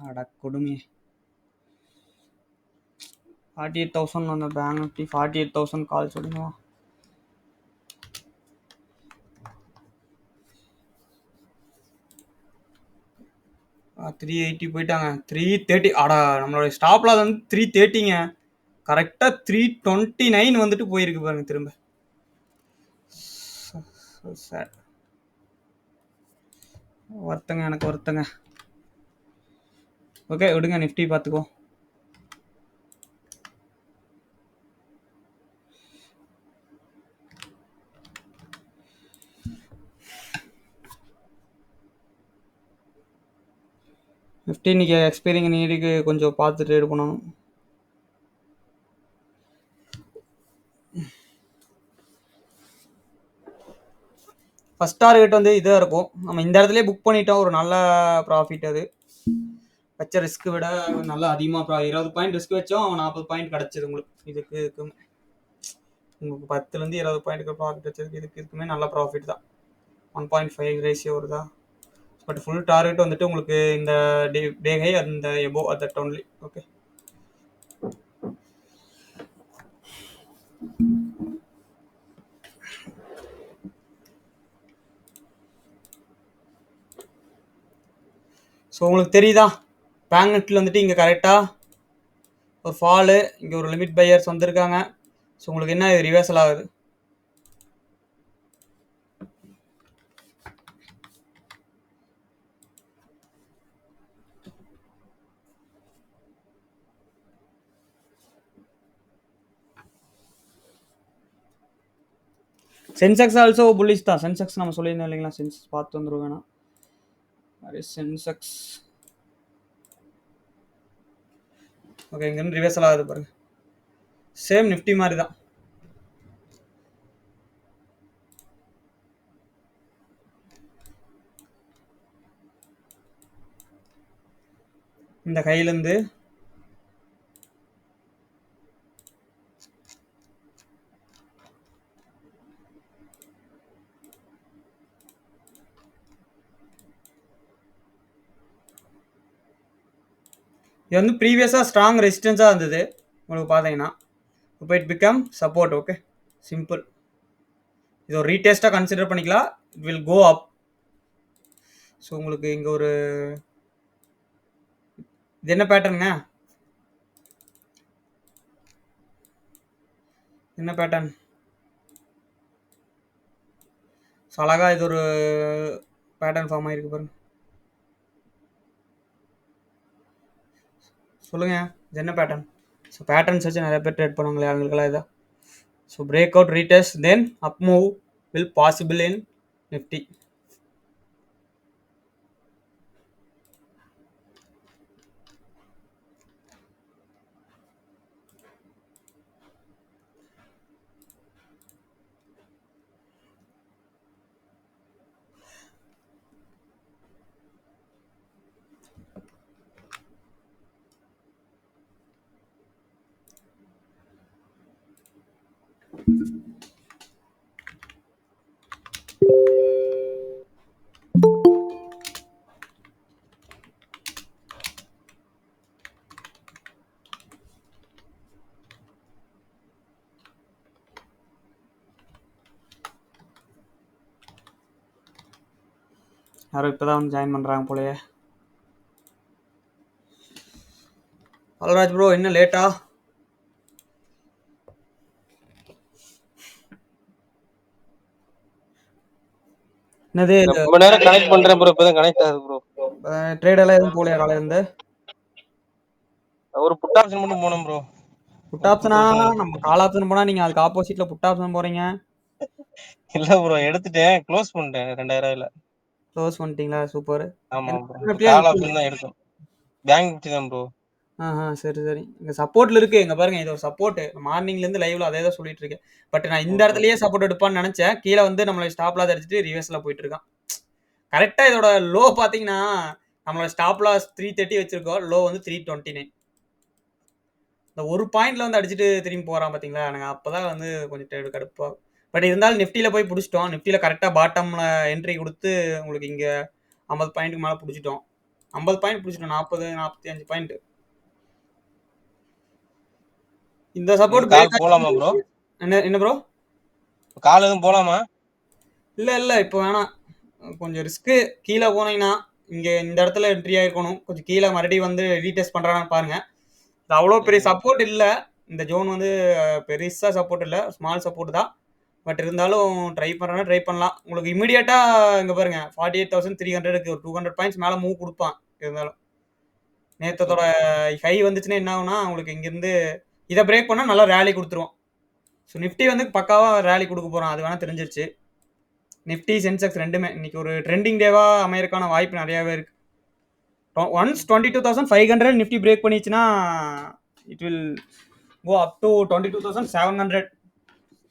அட கொடுமை. 48,000 அந்த பேங்க் நிஃப்டி 48,000 கால் சொல்லுங்க. 380 போயிட்டாங்க. 330. அடா நம்மளோட ஸ்டாப் லாஸ் வந்து 330ங்க. கரெக்டா 329 வந்துட்டு போயிருக்கு பாருங்க திரும்ப. வருத்தங்க, எனக்கு வருத்தங்க. ஓகே விடுங்க, நிஃப்டி பார்த்துக்கோ. நிஃப்டி இன்னைக்கு எக்ஸ்பைரிங் நீடிக்கு கொஞ்சம் பார்த்து ட்ரேட் பண்ணணும். ஃபர்ஸ்ட் டார்கெட் வந்து இதாக இருக்கும். நம்ம இந்த இடத்துல புக் பண்ணிட்டோம், ஒரு நல்ல ப்ராஃபிட். அது வச்ச ரிஸ்க் விட நல்லா அதிகமாக 20 பாயிண்ட் ரிஸ்க் வச்சோம், 40 பாயிண்ட் கிடச்சிது உங்களுக்கு. இதுக்குமே உங்களுக்கு 10லேருந்து 20 பாயிண்ட்டுக்கு ப்ராஃபிட் வச்சதுக்கு இதுக்குமே நல்ல ப்ராஃபிட் தான். 1.5 ரேஷியோ வருதா. பட் ஃபுல் டார்கெட் வந்துட்டு உங்களுக்கு இந்த டே ஹை அந்த எபோ தட் ஒன்லி. ஓகே ஸோ உங்களுக்கு தெரியுதா, பேங்க் நிஃப்டியில் வந்துட்டு இங்கே கரெக்டாக ஒரு ஃபாலு, இங்கே ஒரு லிமிட் பையர்ஸ் வந்திருக்காங்க. ஸோ உங்களுக்கு என்ன ரிவர்சல் ஆகுது. சென்செக்ஸ் ஆல்சோ புல்லிஷ் தான். சென்செக்ஸ் நம்ம சொல்லியிருந்தோம் இல்லைங்களா, சென்செக்ஸ் பார்த்து வந்துடும் வேணாம். சென்செக்ஸ் ஓகே, இங்கேருந்து ரிவர்சல் ஆகுது பாருங்க. சேம் நிஃப்டி மாதிரி தான். இந்த கையிலேருந்து இது வந்து ப்ரீவியஸாக ஸ்ட்ராங் ரெசிஸ்டன்ஸாக இருந்தது உங்களுக்கு பார்த்தீங்கன்னா. இப்போ it become support. Okay simple. இது ஒரு ரீடெஸ்ட்டாக கன்சிடர் பண்ணிக்கலாம். It will go up. So உங்களுக்கு இங்கே ஒரு இது என்ன பேட்டர்னுங்க, என்ன பேட்டர்ன். ஸோ அழகாக இது ஒரு பேட்டர்ன் ஃபார்ம் ஆகிருக்கு பாருங்க. சொல்லுங்கள் இது என்ன பேட்டர்ன். ஸோ பேட்டர்ன்ஸ் வச்சு நிறைய பேர் ட்ரேட் பண்ணுவாங்களே அவங்களுக்கெல்லாம் இதான். So break out retest then up move will possible in Nifty. யாரோ இப்பதான் வந்து ஜாயின் பண்றாங்க போலயே. அல்ராஜ் ப்ரோ என்ன லேட்டா? என்னது ரொம்ப நேரம் கனெக்ட் பண்றேன் ப்ரோ, இப்பதான் கனெக்ட் ஆகுது ப்ரோ. ட்ரேட் எல்லாம் எதுவும் போலையா காலையில இருந்து? ஒரு புட் ஆப்ஷன் மட்டும் போனோம் ப்ரோ. புட் ஆப்ஷனா? நம்ம கால் ஆப்ஷன் போனா நீங்க அதுக்கு ஆப்போசிட்ல புட் ஆப்ஷன் போறீங்க. இல்ல ப்ரோ, எடுத்துட்டேன், க்ளோஸ் பண்ணிட்டேன் 2000 க்ளோஸ் பண்ணிட்டீங்களா? சூப்பர். ஆமா என்ன ப்ரோ, நிஃப்டியா கால் நிஃப்டி? ஆப்ஷன் தான் எடுக்கும். பேங்க் நிஃப்டி தான் ப்ரோ. சரி சரி. இங்க சப்போர்ட்ல இருக்கு. இங்க பாருங்க, இது ஒரு சப்போர்ட். மார்னிங்ல இருந்து லைவ்ல அதே தான் சொல்லிட்டு இருக்கேன். பட் நான் இந்த ஓகே. இடத்துலயே சப்போர்ட் எடுப்பான்னு நினைச்சேன். கீழே வந்து நம்மளை ஸ்டாப் லாஸ் அடிச்சுட்டு ரிவர்ஸ்ல போயிட்டு இருக்கான். கரெக்டா இதோட லோ பாத்தீங்கன்னா நம்மளோட ஸ்டாப் லாஸ் 330 வச்சிருக்கோம். லோ வந்து 329. இந்த ஒரு பாயிண்ட்ல வந்து அடிச்சுட்டு திரும்பி போறான் பாத்தீங்களா? எனக்கு அப்பதான் வந்து கொஞ்சம் கடுப்பா. பட் இருந்தாலும் நிஃப்டியில போய் பிடிச்சிட்டோம். நிஃப்டியில கரெக்டா பாட்டம்ல என்ட்ரி கொடுத்து உங்களுக்கு இங்க 50 பாயிண்ட்டுக்கு மேல பிடிச்சிட்டோம். 50 பாயிண்ட் பிடிச்சிட்டோம். 40 45 பாயிண்ட். இந்த சப்போர்ட் கால் பிரேக் போலாமா ப்ரோ? என்ன என்ன ப்ரோ? கால் எதுவும் போலாமா? இல்ல இல்ல இப்போ வேணாம். கொஞ்சம் ரிஸ்க். கீழே போனீங்கன்னா இங்க இந்த இடத்துல என்ட்ரி ஆயிருக்கணும். கொஞ்சம் கீழே மறுபடியும் வந்து ரீடெஸ்ட் பண்றான்னு பாருங்க. இது அவ்வளோ பெரிய சப்போர்ட் இல்ல. இந்த ஜோன் வந்து பெருசா சப்போர்ட் இல்ல. ஸ்மால் சப்போர்ட் தான். பட் இருந்தாலும் ட்ரை பண்றேன்னா ட்ரை பண்ணலாம். உங்களுக்கு இமிடியேட்டா இங்க பாருங்க 48,300க்கு ஒரு 200 பாயிண்ட்ஸ் மேல மூவ் கொடுப்பான். இருந்தாலும் நேத்தத்தோட ஹை வந்துச்சுன்னா என்ன ஆகும்னா உங்களுக்கு இங்கிருந்து இதை பிரேக் பண்ணா நல்லா ரேலி கொடுத்துருவோம். ஸோ நிஃப்டி வந்து பக்காவா ரேலி கொடுக்க போறோம். அது வேணா தெரிஞ்சிருச்சு. நிஃப்டி சென்செக்ஸ் ரெண்டுமே இன்னைக்கு ஒரு ட்ரெண்டிங் டேவா அமையறதுக்கான வாய்ப்பு நிறையவே இருக்கு. ஒன்ஸ் 22,500 நிஃப்டி பிரேக் பண்ணிச்சுன்னா it will go up to 22,700,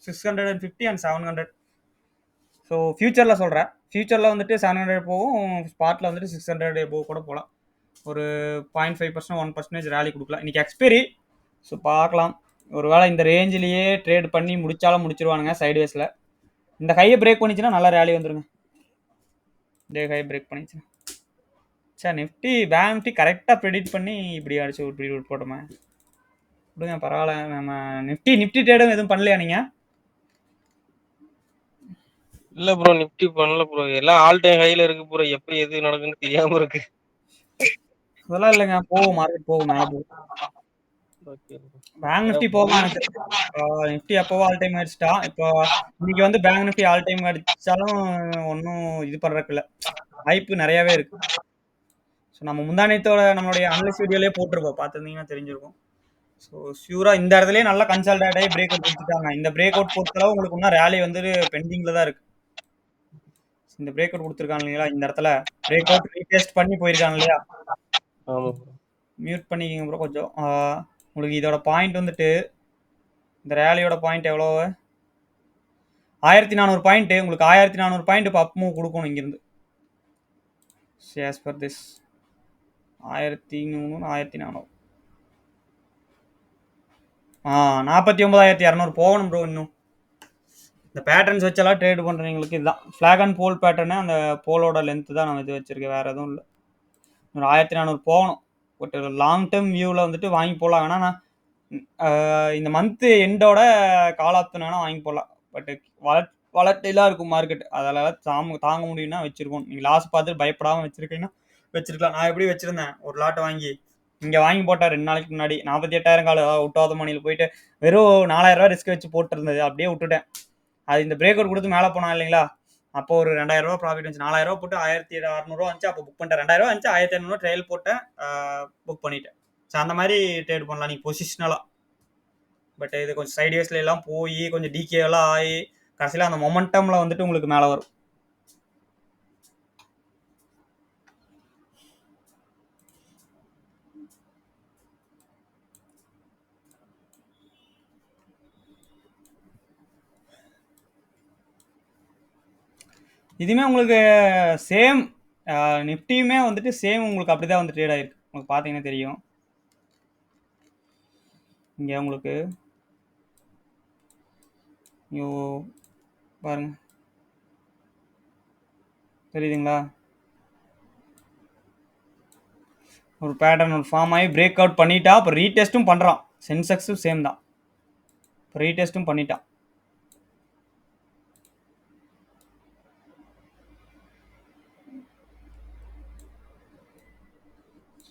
650 அண்ட் 700. ஸோ ஃபியூச்சரில் சொல்கிறேன். ஃபியூச்சரில் வந்துட்டு 700 போகும், ஸ்பாட்டில் வந்துட்டு 600 எபோவ் கூட போகலாம். ஒரு 0.5% 1% ரேலி கொடுக்கலாம். இன்னைக்கு எக்ஸ்பைரி. ஸோ பார்க்கலாம். ஒருவேளை இந்த ரேஞ்சிலேயே ட்ரேட் பண்ணி முடிச்சாலும் முடிச்சிருவானுங்க சைட்வேஸில். இந்த ஹையை பிரேக் பண்ணிச்சுன்னா நல்லா ரேலி வந்துருங்க. இந்த ஹை பிரேக் பண்ணிச்சுன்னா சார் நிஃப்டி பேங்க் நிஃப்டி கரெக்டாக ப்ரெடிக்ட் பண்ணி இப்படி அடிச்சு இப்படி போட்டோமே விடுங்க, பரவாயில்ல. நம்ம நிஃப்டி ட்ரேடும் எதுவும் பண்ணலையா நீங்கள்? இல்ல ப்ரோ, நிஃப்டி பண்ணல ப்ரோ. எல்லாம் ஆல் டைம் ஹைல இருக்கு ப்ரோ. எப்படி எது நடக்குன்னு தெரியாம இருக்கு. அதெல்லாம் இல்லைங்க, போகும், மார்க்கெட் போகும், மேலே போகும். பேங்க் நிஃப்டி போகும் எனக்கு தெரிஞ்சு. நிஃப்டி அப்போவோ ஆல் டைம் அடிச்சிட்டா. இப்போ இன்னைக்கு வந்து பேங்க் நிஃப்டி ஆல் டைம் அடிச்சாலும் ஒன்றும் இது பண்றதுக்கு இல்லை. வாய்ப்பு நிறையாவே இருக்கு. ஸோ நம்ம முந்தானத்தோட நம்மளுடைய அனலிஸ்ட் வீடியோலேயே போட்டிருக்கோம், பார்த்துருந்தீங்கன்னா தெரிஞ்சிருக்கும். ஸோ ஷியூரா இந்த இடத்துலயே நல்லா கன்சால்டேட் ஆகி பிரேக் அவுட் கொடுத்துட்டாங்க. இந்த பிரேக் அவுட் பொறுத்தளவு உங்களுக்கு இன்னும் ரேலி வந்து பெண்டிங்ல தான் இருக்கு. இந்த பிரேக் அவுட் கொடுத்துருக்காங்க இல்லைங்களா, இந்த இடத்துல பிரேக் அவுட் ரீடெஸ்ட் பண்ணி போயிருக்காங்க இல்லையா. ஆமா. மியூட் பண்ணிக்கிங்க ப்ரோ கொஞ்சம். உங்களுக்கு இதோட பாயிண்ட் வந்துட்டு இந்த ரேலியோட பாயிண்ட் எவ்வளோ? 1400 பாயிண்ட். உங்களுக்கு 1400 பாயிண்ட் இப்போ அப் மூவ் கொடுக்கணும் இங்கிருந்து. ஆஸ் பர் திஸ் 1300 1400 49,200 போகணும் ப்ரோ. இன்னும் இந்த பேட்டர்ன்ஸ் வச்செல்லாம் ட்ரேட் பண்ணுறவங்களுக்கு இதுதான் ஃப்ளாக் அண்ட் போல் பேட்டர்னு. அந்த போலோட லென்த்து தான் நான் இது வச்சிருக்கேன், வேறு எதுவும் இல்லை. ஒரு 1400 போகணும். பட் லாங் டேர்ம் வியூவில் வந்துட்டு வாங்கி போடலாம். வேணா நான் இந்த மந்த்து எண்டோட கால் ஆப்ஷன் வேணால் வாங்கி போடலாம். பட் வளர்ட்டிலாக இருக்கும் மார்க்கெட், அதெல்லாம் தாங்க முடியும்னா வச்சிருக்கோம். நீங்கள் லாஸ் பார்த்துட்டு பயப்படாமல் வச்சிருக்கீங்கன்னா வச்சிருக்கலாம். நான் எப்படி வச்சிருந்தேன், ஒரு லாட் வாங்கி இங்கே வாங்கி போட்டேன் 2 நாளைக்கு முன்னாடி 48,000 கால் விட்டாத மணியில் போயிட்டு வெறும் 4,000 ரூபா ரிஸ்க் வச்சு போட்டுருந்தது, அப்படியே விட்டுட்டேன். அது இந்த பிரேக் அவுட் கொடுத்து மேலே போனா இல்லைங்களா, அப்போ ஒரு 2,000 ரூபா ப்ராஃபிட் வந்துச்சு. 4,000 ரூபா போட்டு 1,600 வந்துச்சு. அப்போ புக் பண்ணிட்டேன். 2,000 வந்துச்சு, 1,500 ட்ரையல் போட்டேன், புக் பண்ணிட்டேன். ஸோ அந்த மாதிரி ட்ரேட் பண்ணலாம் நீங்கள் பொசிஷனலாக. பட் இது கொஞ்சம் சைட்வேஸ்ல எல்லாம் போய் கொஞ்சம் டிகே எல்லாம் ஆகி கடைசியில் அந்த மொமெண்டம்ல வந்துட்டு உங்களுக்கு மேலே வரும். இதுவுமே உங்களுக்கு சேம் நிஃப்டியுமே வந்துட்டு சேம் உங்களுக்கு அப்படிதான் வந்து ட்ரேட் ஆயிருக்கு. உங்களுக்கு பார்த்தீங்கன்னா தெரியும். இங்கே உங்களுக்கு ஐயோ பாருங்க, தெரியுதுங்களா, ஒரு பேட்டர்ன் ஒரு ஃபார்ம் ஆகி பிரேக் அவுட் பண்ணிட்டா. இப்போ ரீடெஸ்ட்டும் பண்ணுறான். சென்செக்ஸும் சேம் தான், இப்போ ரீடெஸ்ட்டும் பண்ணிட்டான்.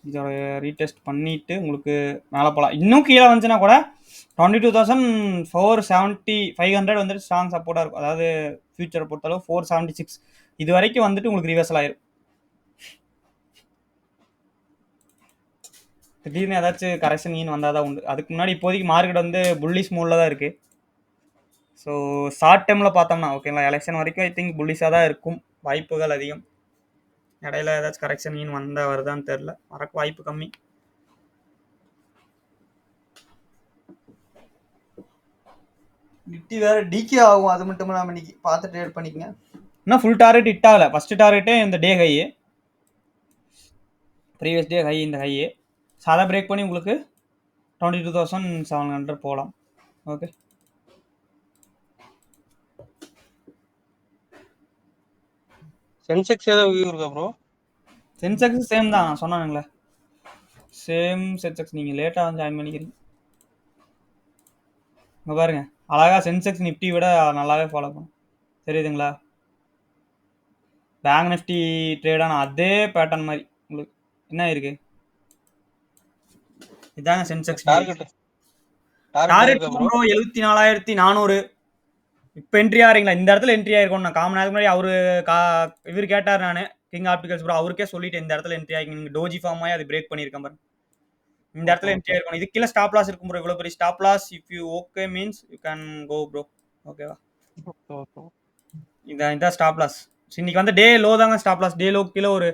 இதோட ரீடெஸ்ட் பண்ணிவிட்டு உங்களுக்கு மேலே போகலாம். இன்னும் கீழே வந்துச்சுன்னா கூட 22,470 500 வந்துட்டு ஸ்ட்ராங் சப்போர்ட்டாக இருக்கும். அதாவது ஃபியூச்சரை பொறுத்தளவு 476 இது வரைக்கும் வந்துட்டு உங்களுக்கு ரிவர்சல் ஆயிரும். திடீர்னு ஏதாச்சும் கரெக்ஷன் வந்தால் தான் உண்டு. அதுக்கு முன்னாடி இப்போதைக்கு மார்க்கெட் வந்து புல்லிஷ் மூடில் தான் இருக்குது. ஸோ ஷார்ட் டைமில் பார்த்தோம்னா ஓகேங்களா, எலெக்ஷன் வரைக்கும் ஐ திங்க் புல்லிஷாக தான் இருக்கும் வாய்ப்புகள் அதிகம். இடையில ஏதாச்சும் கரெக்ஷன் வந்தால் வருதான்னு தெரில, வரக்கு வாய்ப்பு கம்மி. நிஃப்டி வேறு டிகே ஆகும், அது மட்டும் இல்லாமல் இன்னைக்கு பார்த்து ட்ரேட் பண்ணிக்கங்க. இன்னும் ஃபுல் டார்கெட் ஹிட் ஆகலை. ஃபஸ்ட்டு டார்கெட்டே இந்த டே ஹை, ப்ரீவியஸ் டே ஹை, இந்த ஹை சாதா பிரேக் பண்ணி உங்களுக்கு 22,700 போகலாம். ஓகே, சென்செக்ஸ் ஏதாவது வியூ இருக்கா ப்ரோ? சென்செக்ஸ் சேம் தான், நான் சொன்னானுங்களே சேம் சென்செக்ஸ். நீங்கள் லேட்டாக வந்து ஜாயின் பண்ணிக்கிறீங்க. இங்கே பாருங்க, அழகாக சென்செக்ஸ் நிஃப்டி விட நல்லாவே ஃபாலோ பண்ணும், தெரியுதுங்களா? பேங்க் நிஃப்டி ட்ரேடான அதே பேட்டர்ன் மாதிரி உங்களுக்கு என்ன இருக்கு, இதாங்க சென்செக்ஸ் டார்கெட் டார்கெட் இருக்கா ப்ரோ? ப்ரோ 74,400. இப்போ என்ட்ரி ஆகிறீங்களா? இந்த இடத்துல என்ட்ரி ஆயிருக்கும். நான் காமன் நேரத்துக்கு முன்னாடி அவரு இவர் கேட்டார், நான் கிங் ஆப்டிகல்ஸ் ப்ரோ அவருக்கே சொல்லிட்டு இந்த இடத்துல என்ட்ரி ஆகிங்க. நீங்கள் டோஜி ஃபார்ம் ஆகி அது பிரேக் பண்ணியிருக்கேன் பாருங்க. இந்த இடத்துல என்ட்ரி ஆயிருக்கும். இது கீழே ஸ்டாப் லாஸ் இருக்கும் ப்ரோ. இவ்வளோ பெரிய stop loss, if you okay means you can go bro. ஓகேவா, இதான் ஸ்டாப் லாஸ். இன்னைக்கு வந்து டே லோ தாங்க ஸ்டாப் லாஸ். டே லோ கீழே ஒரு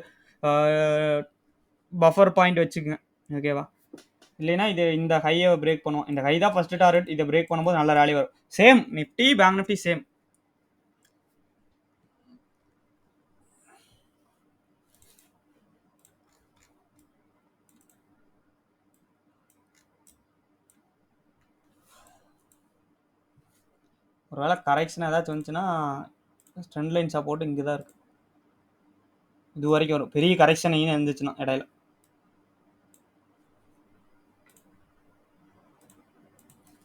பஃபர் பாயிண்ட் வச்சுக்கோங்க. ஓகேவா, இல்லைன்னா இது இந்த ஹையை பிரேக் பண்ணுவோம். இந்த ஹை தான் ஃபர்ஸ்ட் டார்கெட். இதை பிரேக் பண்ணும்போது நல்ல ரேலி வரும். Same Nifty bank Nifty same. ஒருவேளை கரெக்ஷன் ஏதாச்சும் வந்துச்சுன்னா ட்ரெண்ட் லைன் சப்போர்ட் இங்கே தான் இருக்குது. இது வரைக்கும் வரும். பெரிய கரெக்ஷன் இருந்துச்சுன்னா இடையில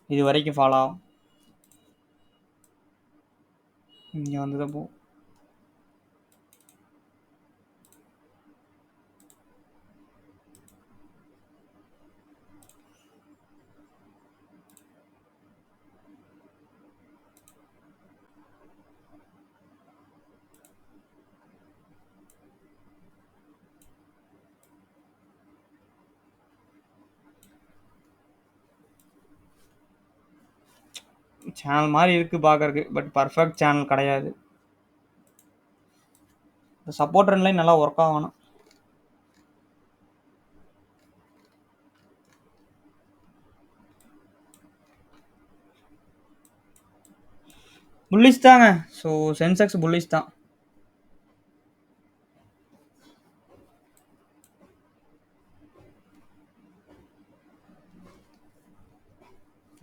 இது வரைக்கும் ஃபாலோ ஆகும். இங்கே வந்து தான் போகும். சேனல் மாதிரி இருக்குது பார்க்கறக்கு, பட் பர்ஃபெக்ட் சேனல் கிடையாது. இந்த சப்போர்ட் ட்ரெண்ட் லைன் நல்லா ஒர்க் ஆகணும். புல்லிஷ் தாங்க. ஸோ சென்செக்ஸ் புல்லிஷ் தான்.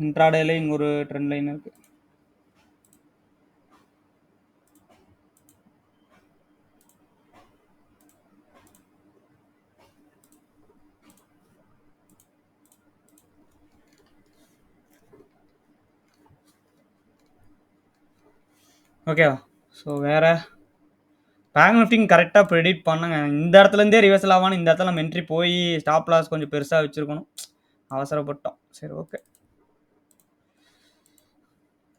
இன்ட்ராடேல இங்கே ஒரு ட்ரெண்ட் லைன் இருக்கு. ஓகேவா, ஸோ வேற பேங்க் நிஃப்டிங் கரெக்டாக ப்ரெடிக்ட் பண்ணுங்க. இந்த இடத்துலேருந்தே ரிவர்சல் ஆவான்னு இந்த இடத்துல நம்ம என்ட்ரி போய் ஸ்டாப் லாஸ் கொஞ்சம் பெருசாக வச்சுருக்கணும், அவசரப்பட்டோம். சரி ஓகே,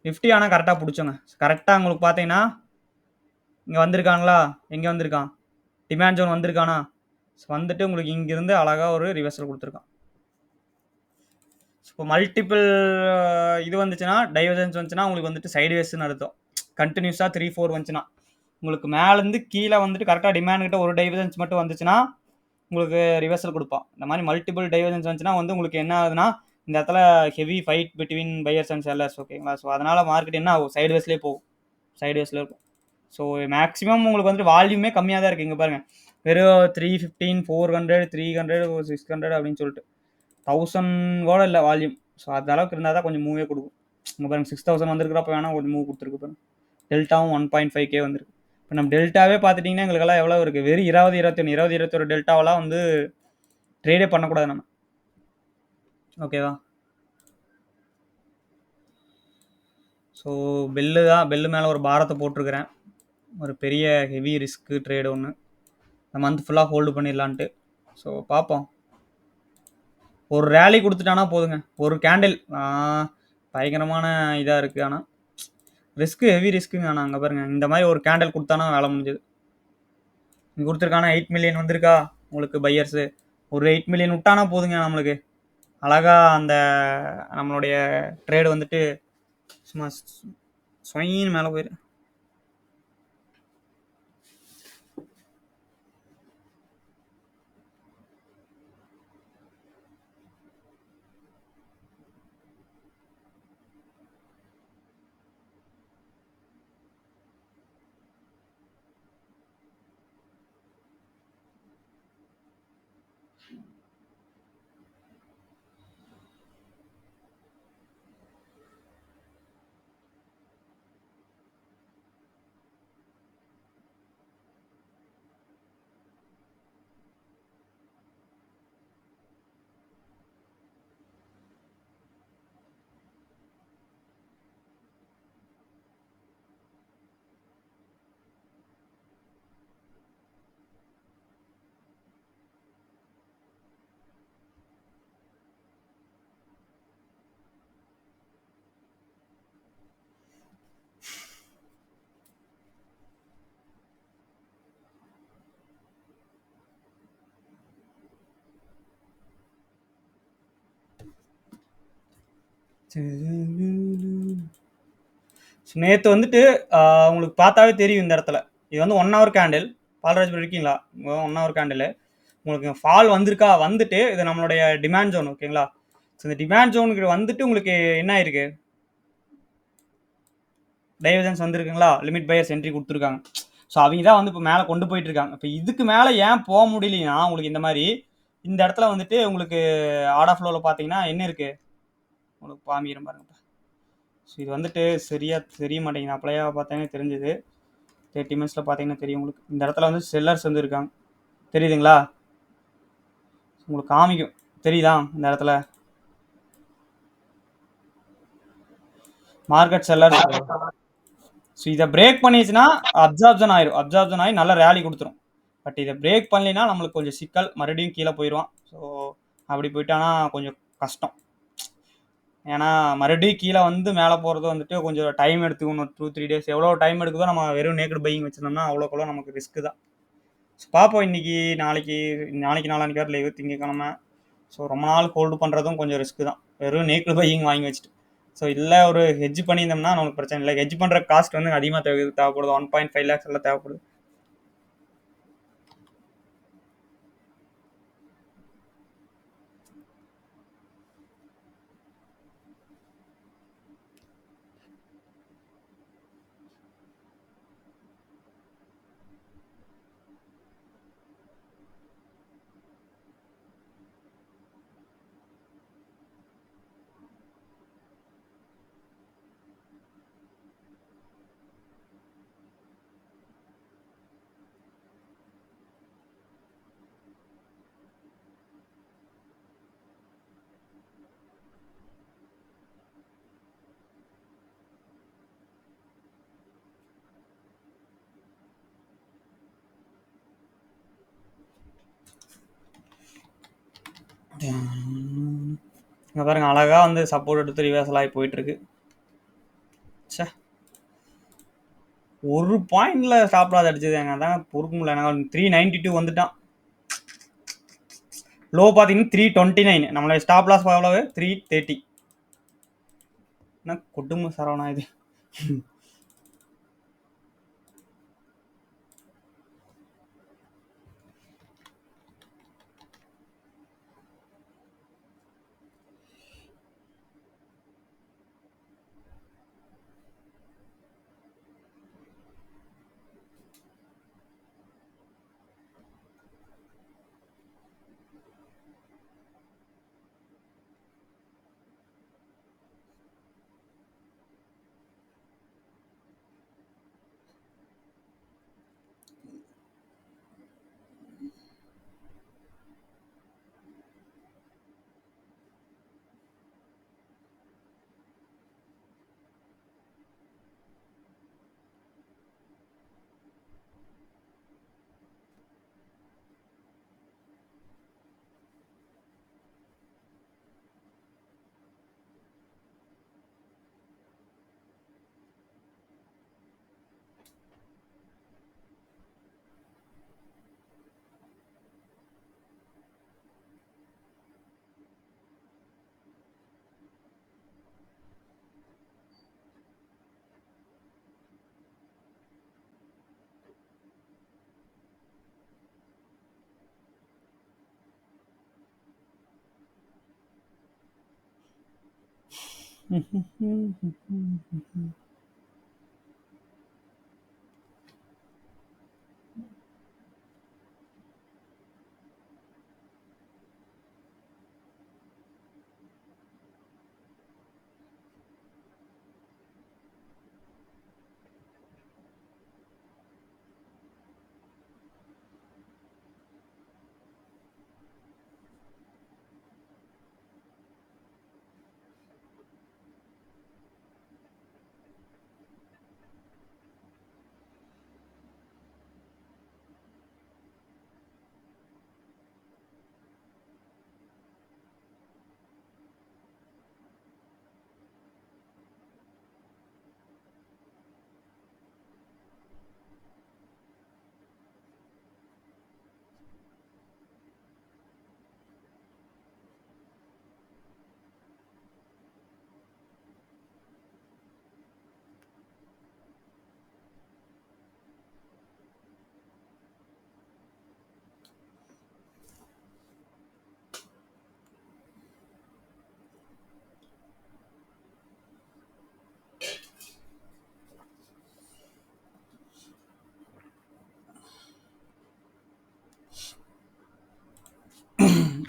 நிஃப்டி ஆனால் கரெக்டாக பிடிச்சோங்க. கரெக்டாக உங்களுக்கு பார்த்தீங்கன்னா இங்கே வந்திருக்காங்களா, எங்கே வந்திருக்கான், டிமாண்ட் ஜோன் வந்திருக்கானா, வந்துட்டு உங்களுக்கு இங்கிருந்து அழகாக ஒரு ரிவர்சல் கொடுத்துருக்கான். இப்போ மல்டிபிள் இது வந்துச்சுன்னா, டைவர்ஜன்ஸ் வந்துச்சுன்னா உங்களுக்கு வந்துட்டு சைட்வேஸ்ன்னு அர்த்தம். கண்டினியூஸாக 3-4 வந்துச்சுன்னா உங்களுக்கு மேலேருந்து கீழே வந்துட்டு கரெக்டாக டிமாண்ட் கிட்ட ஒரு டைவர்ஜன்ஸ் மட்டும் வந்துச்சுன்னா உங்களுக்கு ரிவர்சல் கொடுப்பான். இந்த மாதிரி மல்டிபிள் டைவர்ஜன்ஸ் வந்துச்சுன்னா வந்து உங்களுக்கு என்ன ஆகுதுன்னா இந்த இடத்துல heavy fight between buyers and sellers. ஓகேங்களா, ஸோ அதனால் மார்க்கெட் என்ன ஆகும், சைட்வேஸ்லேயே போகும், சைட்வேஸில் இருக்கும். ஸோ மேக்ஸிமம் உங்களுக்கு வந்துட்டு வால்யூமே கம்மியாக தான் இருக்குது. இங்கே பாருங்கள், வெறும் 315, 400, 300, 600 அப்படின்னு சொல்லிட்டு 1000 கூட இல்லை வால்யூம். ஸோ அந்த அளவுக்கு இருந்தால் தான் கொஞ்சம் மூவே கொடுக்கும். இங்கே பாருங்கள் 6000 வந்திருக்கிறப்ப வேணால் கொஞ்சம் மூவ் கொடுத்துருக்கு பாருங்க. டெல்டாவும் 1.5K வந்திருக்கு. இப்போ நம்ம டெல்டாவே பார்த்துட்டிங்கன்னா எங்களுக்கெல்லாம் எவ்வளோ இருக்குது, வெறும் 20-21 டெல்டாவெல்லாம் வந்து ட்ரேடே பண்ணக்கூடாது நம்ம. ஓகேவா, ஸோ பெல்லு தான், பெல்லு மேலே ஒரு பாரத்தை போட்டிருக்கிறேன். ஒரு பெரிய ஹெவி ரிஸ்க்கு ட்ரேடு ஒன்று இந்த மந்த் ஃபுல்லாக ஹோல்டு பண்ணிடலான்ட்டு. ஸோ பார்ப்போம் ஒரு ரேலி குடுத்துட்டானா போதுங்க. ஒரு கேண்டில் பயங்கரமான இதா இருக்கு ஆனா. ஹெவி ரிஸ்க்குங்க ஆனா அங்க பாருங்க. இந்த மாரி ஒரு கேண்டில் குடுத்தானா வேல முடிஞ்சது. இங்க குடுத்துருக்கானா 8 மில்லியன் வந்திருக்கா உங்களுக்கு பையர்ஸு. ஒரு 8 மில்லியன் விட்டானா போதுங்க நம்மளுக்கு. அழகா அந்த நம்மளுடைய ட்ரேடு வந்துட்டு சும்மா சொயின்னு மேல போயிரும். நேத்து வந்துட்டு உங்களுக்கு பார்த்தாவே தெரியும் இந்த இடத்துல. இது வந்து 1 ஹவர் கேண்டில். பால்ராஜ் ப்ரோ இருக்கீங்களா? 1 ஹவர் கேண்டிலு. உங்களுக்கு ஃபால் வந்திருக்கா? வந்துட்டு இது நம்மளுடைய டிமாண்ட் ஜோன் ஓகேங்களா? ஸோ இந்த டிமாண்ட் ஜோனுக்கு வந்துட்டு உங்களுக்கு என்ன ஆயிருக்கு? டைவர்ஜன்ஸ் வந்திருக்குங்களா? லிமிட் பையர்ஸ் என்ட்ரி குடுத்துருக்காங்க. ஸோ அவங்க தான் வந்து இப்போ மேலே கொண்டு போயிட்டு இருக்காங்க. இப்போ இதுக்கு மேலே ஏன் போக முடியலைன்னா உங்களுக்கு இந்த மாதிரி இந்த இடத்துல வந்துட்டு உங்களுக்கு ஆர்டர் ஃப்ளோவில் பார்த்தீங்கன்னா என்ன இருக்கு? உங்களுக்கு காமிக்கிறேன் பாருங்க. ஸோ இது வந்துட்டு சரியா தெரிய மாட்டேங்குது. அப்ளையா பார்த்தீங்கன்னா தெரிஞ்சுது. 30 மினிட்ஸில் பார்த்தீங்கன்னா தெரியும் உங்களுக்கு. இந்த இடத்துல வந்து செல்லர்ஸ் வந்து இருக்காங்க. தெரியுதுங்களா? உங்களுக்கு காமிக்கும். தெரியுதா இந்த இடத்துல? Market sellers. ஸோ இதை பிரேக் பண்ணிச்சுன்னா அப்சார்ப்ஷன் ஆயிரும். அப்சார்ப்ஷன் ஆகி நல்ல ரேலி கொடுத்துரும். பட் இதை பிரேக் பண்ணலைன்னா நம்மளுக்கு கொஞ்சம் சிக்கல். மறுபடியும் கீழே போயிடுவான். ஸோ அப்படி போயிட்டானா கொஞ்சம் கஷ்டம். ஏன்னா மறுபடியும் கீழே வந்து மேலே போகிறது வந்துட்டு கொஞ்சம் டைம் எடுத்துக்கணும். 2-3 டேஸ் எவ்வளோ டைம் எடுக்குதோ நம்ம வெறும் நேக்கட் பையிங் வச்சிருந்தோம்னா அவ்வளோக்குள்ள நமக்கு ரிஸ்க்கு தான். ஸோ பார்ப்போம் இன்னைக்கு நாளைக்கு நாளான்னைக்கு வேறு லீவு திங்கக்கிழமை. ஸோ ரொம்ப நாள் ஹோல்டு பண்ணுறதும் கொஞ்சம் ரிஸ்க்கு தான். வெறும் நேக்கட் பையிங் வாங்கி வச்சுட்டு. ஸோ இல்லை ஒரு ஹெட்ஜ் பண்ணியிருந்தோம்னா நமக்கு பிரச்சனை இல்லை. ஹெட்ஜ் பண்ணுற காஸ்ட் வந்து அதிகமாக தேவைப்படுது. 1.5 lakhs எல்லாம் தேவைப்படுது. இங்கே பாருங்க அழகா வந்து சப்போர்ட் எடுத்து ரிவர்சல் ஆகி போயிட்டு இருக்கு. சே ஒரு பாயிண்ட்ல ஸ்டாப் லாஸ் அடிச்சது எங்க தான் பொறுக்க முடியல. எனக்கு 392 வந்துட்டான். லோ பார்த்தீங்கன்னா 329. நம்மளோட ஸ்டாப் லாஸ் எவ்வளவு? 330. என்ன குடும்ப சரவணா இது.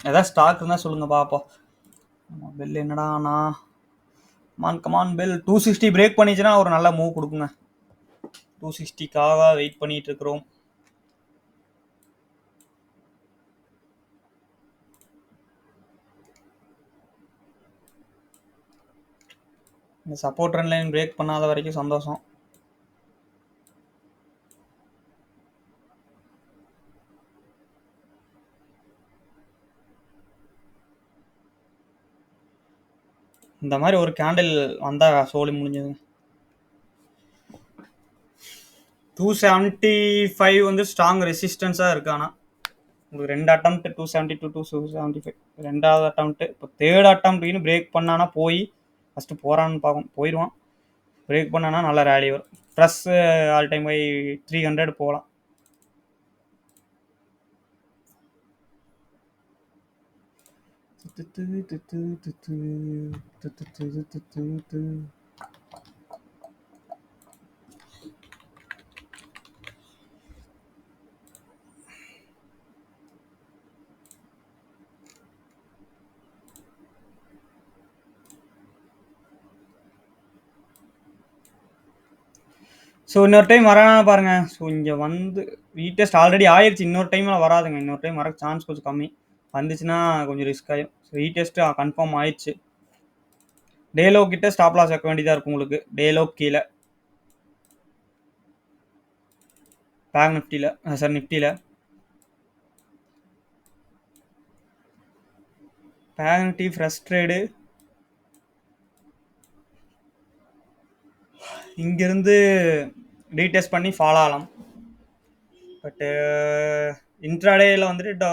ஏதாவது ஸ்டாக் இருந்தால் சொல்லுங்கள் பார்ப்போம். பெல் என்னடாண்ணா, கமான் கமான் பெல் 260 பிரேக் பண்ணிச்சுன்னா ஒரு நல்ல மூவ் கொடுக்குங்க. 260க்காக வெயிட் பண்ணிட்டு இருக்கிறோம். இந்த சப்போர்ட் ட்ரெண்ட் லைன் பிரேக் பண்ணாத வரைக்கும் சந்தோஷம். இந்த மாதிரி ஒரு கேண்டில் வந்தால் சோலி முடிஞ்சதுங்க. 275 வந்து ஸ்ட்ராங் ரெசிஸ்டன்ஸாக இருக்கு. ஆனால் உங்களுக்கு 2 அட்டம் 270 to 275, 2வது அட்டம், இப்போ 3rd அட்டம் பிரேக் பண்ணானா போய் ஃபஸ்ட்டு போகிறான்னு பார்க்கணும். போயிடுவான். பிரேக் பண்ணானா நல்ல ரேலி வரும். ப்ளஸ் ஆல் டைம் பை 300 போகலாம். ஸோ இன்னொரு டைம் வரானா பாருங்க. ஸோ இங்கே வந்து ரீடெஸ்ட் ஆல்ரெடி ஆயிடுச்சு. இன்னொரு டைமில் வராதுங்க. இன்னொரு டைம் வர சான்ஸ் கொஞ்சம் கம்மி. வந்துச்சுன்னா கொஞ்சம் ரிஸ்க் ஆகும். ஸோ ரீடெஸ்ட் கன்ஃபார்ம் ஆயிடுச்சு. டேலோ கிட்ட ஸ்டாப் லாஸ் வைக்க வேண்டியதாக இருக்கும் உங்களுக்கு. டேலோ கீழே பேங்க் நிஃப்டியில், சார் நிஃப்டியில் பேங்க் நிஃப்டி ஃப்ரெஷ் ட்ரேடு இங்கேருந்து ரீடெஸ்ட் பண்ணி ஃபாலோ ஆகலாம். பட்டு இன்ட்ராடேயில் வந்துட்டு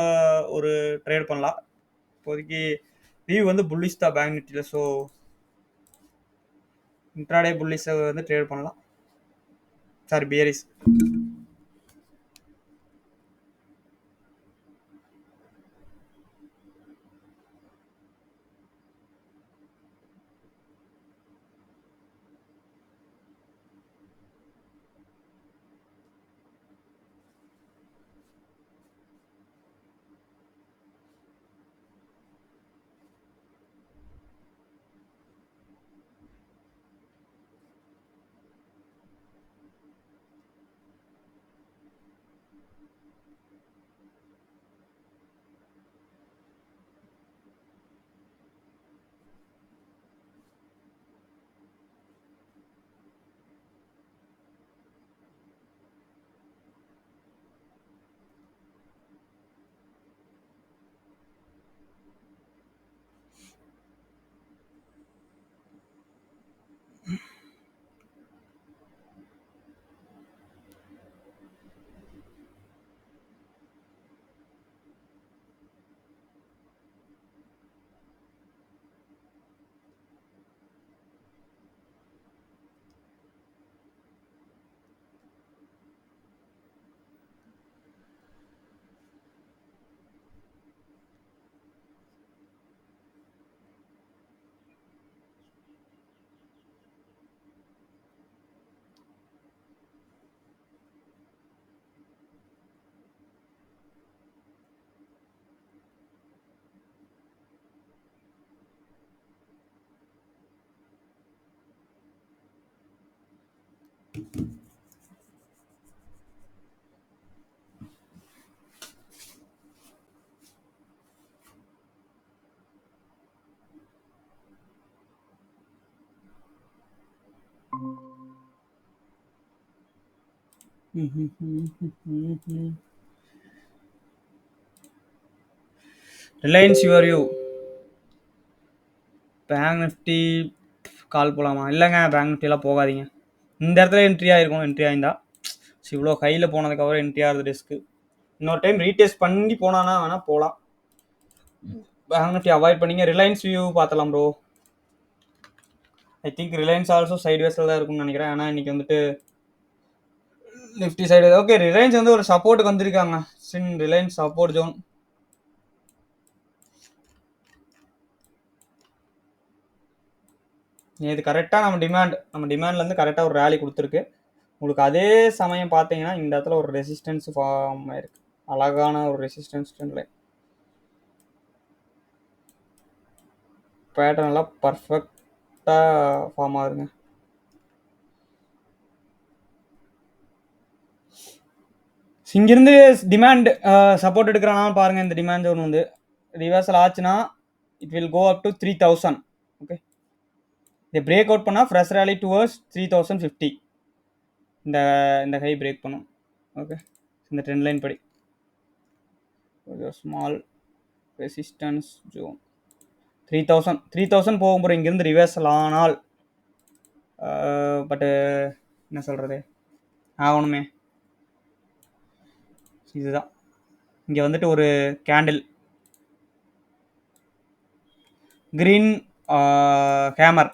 ஒரு ட்ரேட் பண்ணலாம். இப்போதைக்கு வியூ வந்து புல்லிஷ் தான் பேங்க் நிஃப்டியில். ஸோ இன்ட்ராடே புல்லிஷை வந்து ட்ரேட் பண்ணலாம். Sorry, bearish. Reliance your you bank Nifty call போகலாமா? இல்லைங்க, பேங்க் நிஃப்டிலாம் போகாதீங்க. இந்த இடத்துல என்ட்ரி ஆகிருக்கும். என்ட்ரி ஆயிருந்தா இவ்வளோ கையில் போனதுக்கப்புறம் என்ட்ரி ஆகிறது ரிஸ்க்கு. இன்னொரு டைம் ரீடெஸ்ட் பண்ணி போனானா வேணால் போகலாம். பேங்க் நிஃப்டி அவாய்ட் பண்ணிங்க. ரிலையன்ஸ் வியூ பார்த்தலாம் bro. I think Reliance also சைட்வேஸில் தான் இருக்கும்னு நினைக்கிறேன். ஆனால் இன்னைக்கு வந்துட்டு நிஃப்டி சைடு ஓகே. ரிலையன்ஸ் வந்து ஒரு சப்போர்ட்டுக்கு வந்திருக்காங்க. Reliance support zone. இது கரெக்டாக நம்ம டிமாண்ட்லேருந்து கரெக்டாக ஒரு ரேலி கொடுத்துருக்கு உங்களுக்கு. அதே சமயம் பார்த்தீங்கன்னா இந்த இடத்துல ஒரு ரெசிஸ்டன்ஸ் ஃபார்ம் ஆயிருக்கு. அழகான ஒரு ரெசிஸ்டன்ஸ் ட்ரெண்ட் லைன் பேட்டர்ன் எல்லாம் பர்ஃபெக்டாக ஃபார்ம் ஆகுதுங்க. இங்கிருந்து டிமாண்ட் சப்போர்ட் எடுக்கிறானாலும் பாருங்க. இந்த டிமாண்ட் ஜோன் வந்து ரிவர்சல் ஆச்சுன்னா it will go up to 3000. Okay, இதை பிரேக் அவுட் பண்ணால் ஃப்ரெஷ் ரேலி டுவர்ட்ஸ் 3050. இந்த ஹை பிரேக் பண்ணும். ஓகே, இந்த ட்ரெண்ட் லைன் படி ஸ்மால் ரெசிஸ்டன்ஸ் ஜோன் 3000 போகும் போகிற இங்கேருந்து ரிவர்சல் ஆனால் பட்டு என்ன சொல்கிறது ஆகணுமே. இதுதான் இங்கே வந்துட்டு ஒரு candle green hammer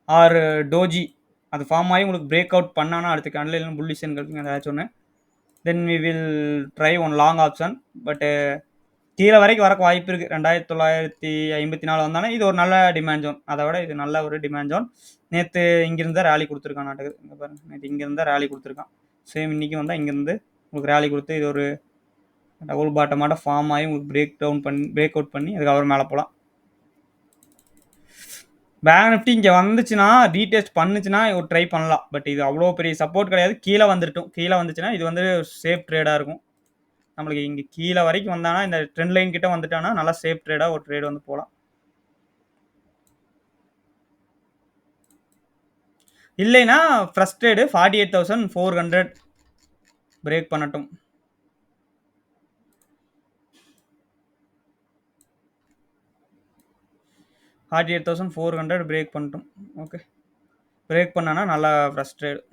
or doji அது ஃபார்ம் ஆகி உங்களுக்கு பிரேக் அவுட் பண்ணானா அடுத்த கேண்டில் இல்லைன்னா புல்லிஷன் கழிச்சுங்க ஏதாச்சும் ஒன்று. Then we will try one long option. But கீழே வரைக்கும் வரக்கு வாய்ப்பு இருக்குது. 2954 வந்தானே இது ஒரு நல்ல டிமாண்ட் ஜோன். அதை விட இது நல்ல ஒரு டிமாண்ட் ஜோன். நேற்று இங்கிருந்து தான் ரேலி கொடுத்துருக்கான் நாட்டுக்கு. இங்கே பாருங்க, நேற்று இங்கேருந்து தான் ரேலி கொடுத்துருக்கான். சேம் இன்றைக்கி வந்தால் இங்கேருந்து உங்களுக்கு ரேலி கொடுத்து இது ஒரு டபுள் பாட்டமாட்ட ஃபார்ம் ஆகி உங்களுக்கு பிரேக் அவுட் பண்ணி அதுக்கப்புறம் மேலே போகலாம். பேங்க் நிஃப்டி இங்கே வந்துச்சுன்னா ரீடெஸ்ட் பண்ணுச்சுன்னா ஒரு ட்ரை பண்ணலாம். பட் இது அவ்வளோ பெரிய சப்போர்ட் கிடையாது. கீழே வந்துச்சுன்னா இது வந்து சேஃப் ட்ரேடாக இருக்கும் நம்மளுக்கு. இங்கே கீழே வரைக்கும் வந்தானா இந்த ட்ரெண்ட் லைன் கிட்ட வந்துட்டானா நல்லா சேஃப் ட்ரேடாக ஒரு ட்ரேட் வந்து போகலாம். இல்லைன்னா ஃபர்ஸ்ட் ட்ரேடு 48,400 பிரேக் பண்ணட்டும். $48,400 பிரேக் பண்ணிட்டோம். ஓகே, பிரேக் பண்ணானா நல்லா ஃபர்ஸ்ட் ட்ரேடு.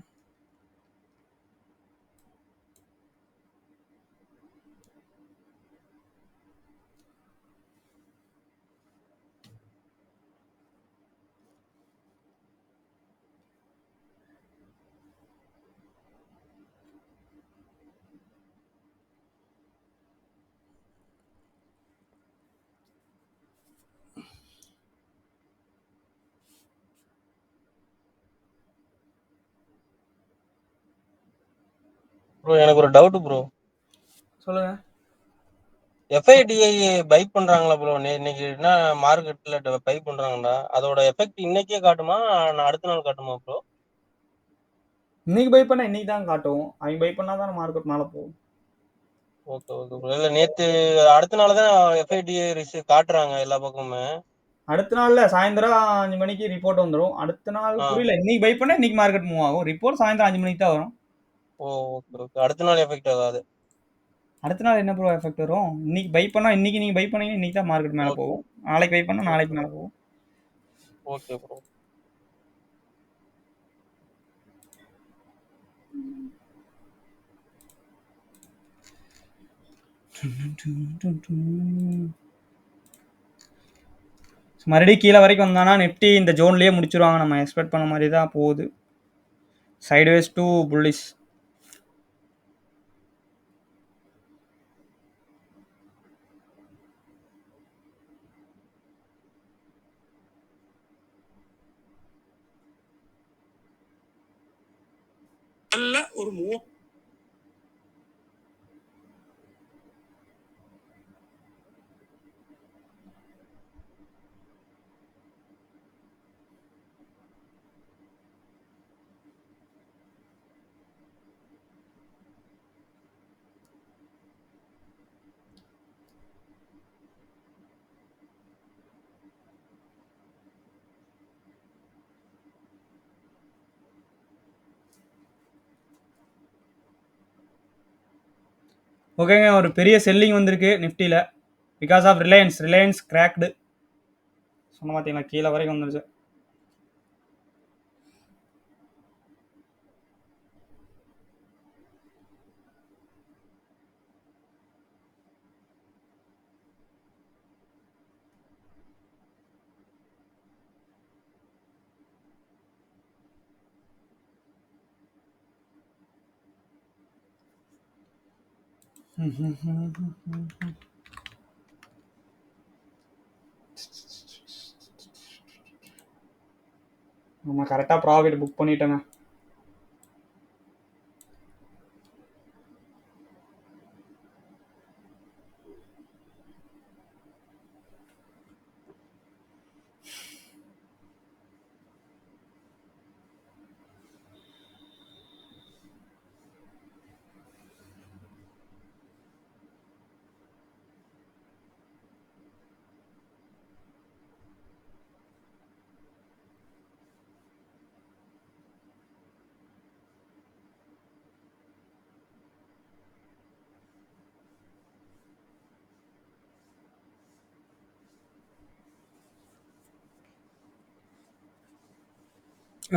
ப்ரோ எனக்கு ஒரு டவுட் ப்ரோ. சொல்லுங்க. எஃப்ஐடிஐ பை பண்றாங்களா ப்ரோ? இன்னைக்கு என்ன மார்க்கெட்ல பை பண்றாங்கடா, அதோட எஃபெக்ட் இன்னைக்கே காட்டுமா அடுத்த நாள் காட்டுமா ப்ரோ? இன்னைக்கு பை பண்ணா இன்னைக்கு தான் காட்டும். அவங்க பை பண்ணா தான் மார்க்கெட் மேலே போகும். Okay okay bro. இல்லை நேற்று அடுத்த நாள் தான் எஃப்ஐடிஐ காட்டுறாங்க எல்லா பக்கமுமே. அடுத்த நாள்ல சாயந்தரம் 5 மணிக்கு ரிப்போர்ட் வந்துடும். அடுத்த நாள் புரியல. இன்னைக்கு பை பண்ணா இன்னைக்கு மார்க்கெட் மூவ் ஆகும். ரிப்போர்ட் சாயந்தரம் 5 மணிக்கு தான் வரும். ஓ ஓகே ஓகே. அடுத்த நாள் எஃபெக்ட் ஆகாது. அடுத்த நாள் என்ன ப்ரோ எஃபெக்ட் வரும்? இன்னைக்கு பை பண்ணா இன்னைக்கு நீங்க பை பண்ணீங்க இன்னைக்கு தான் மார்க்கெட் மேலே போகும். நாளைக்கு பை பண்ணா நாளைக்கு மேலே போகும். Okay bro. மறுபடியும் கீழே வரைக்கும் வந்தானா நிஃப்டி இந்த ஜோன்லயே முடிச்சிருவாங்க. நம்ம எக்ஸ்பெக்ட் பண்ண மாதிரி தான் போகுது. Sideways to bullish. நல்ல ஒரு ஓகேங்க. ஒரு பெரிய செல்லிங் வந்திருக்கு நிஃப்டில. Because of Reliance cracked. சொன்ன பார்த்தீங்களா? கீழ வரைக்கும் வந்துருச்சு. நம்ம கரெக்ட்டா ப்ராஃபிட் புக் பண்ணிட்டோங்க.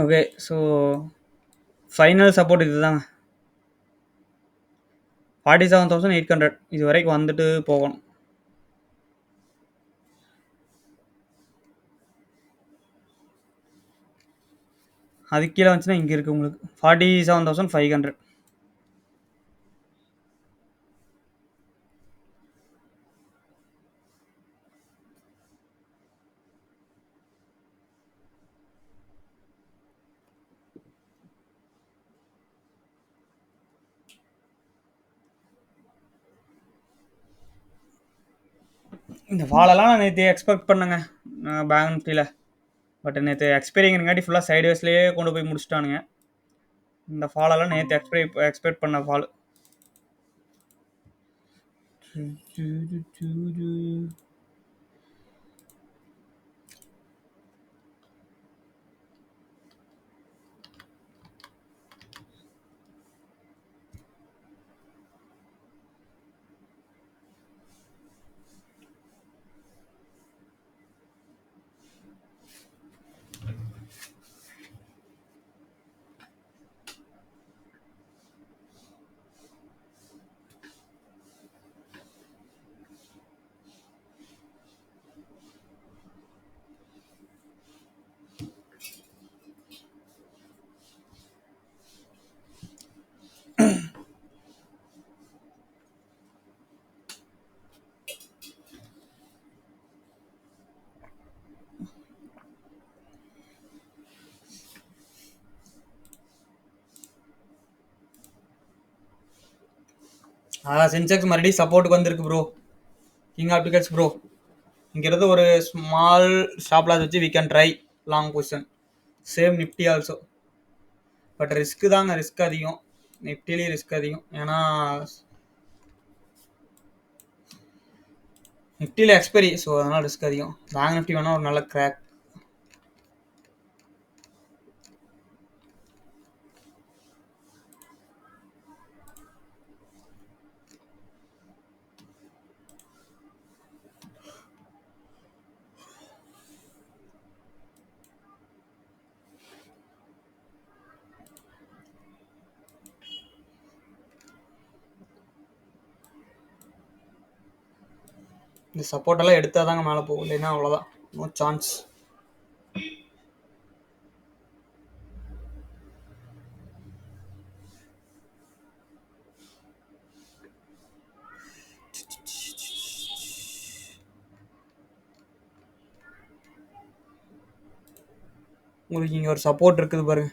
ஓகே. ஸோ ஃபைனல் சப்போர்ட் இதுதாங்க. 47,800 இது வரைக்கும் வந்துட்டு போகணும். அதுக்கு கீழ வந்துச்சுன்னா இங்க இருக்கு உங்களுக்கு. 47,500. இந்த ஃபாலெல்லாம் நான் நேத்து எக்ஸ்பெக்ட் பண்ணேங்க. பேங்க் நிஃப்டில. பட் நேத்து எக்ஸ்பைரிங்கிறங்காட்டி ஃபுல்லா சைட்வேஸ்லயே கொண்டு போய் முடிச்சுட்டானுங்க. இந்த ஃபாலெல்லாம் நேத்து எக்ஸ்பெக்ட் பண்ண ஃபால். சென்செக்ஸ் மறுபடியும் சப்போர்ட்டுக்கு வந்திருக்கு ப்ரோ. King opticals bro. இங்கிருந்து ஒரு ஸ்மால் ஸ்டாப் லாஸ் வச்சு we can try long position. Same Nifty also. But risk தாங்க, ரிஸ்க் அதிகம். நிஃப்டிலேயே ரிஸ்க் அதிகம். ஏன்னா நிஃப்டியில் எக்ஸ்பைரி, ஸோ அதனால் ரிஸ்க் அதிகம். பேங்க் நிஃப்டி வேணால் ஒரு நல்ல கிராக். இந்த சப்போர்ட்டெல்லாம் எடுத்தால் தாங்க மேலே போகும், இல்லைன்னா அவ்வளோதான். No chance. உங்களுக்கு இங்கே ஒரு சப்போர்ட் இருக்குது பாருங்க.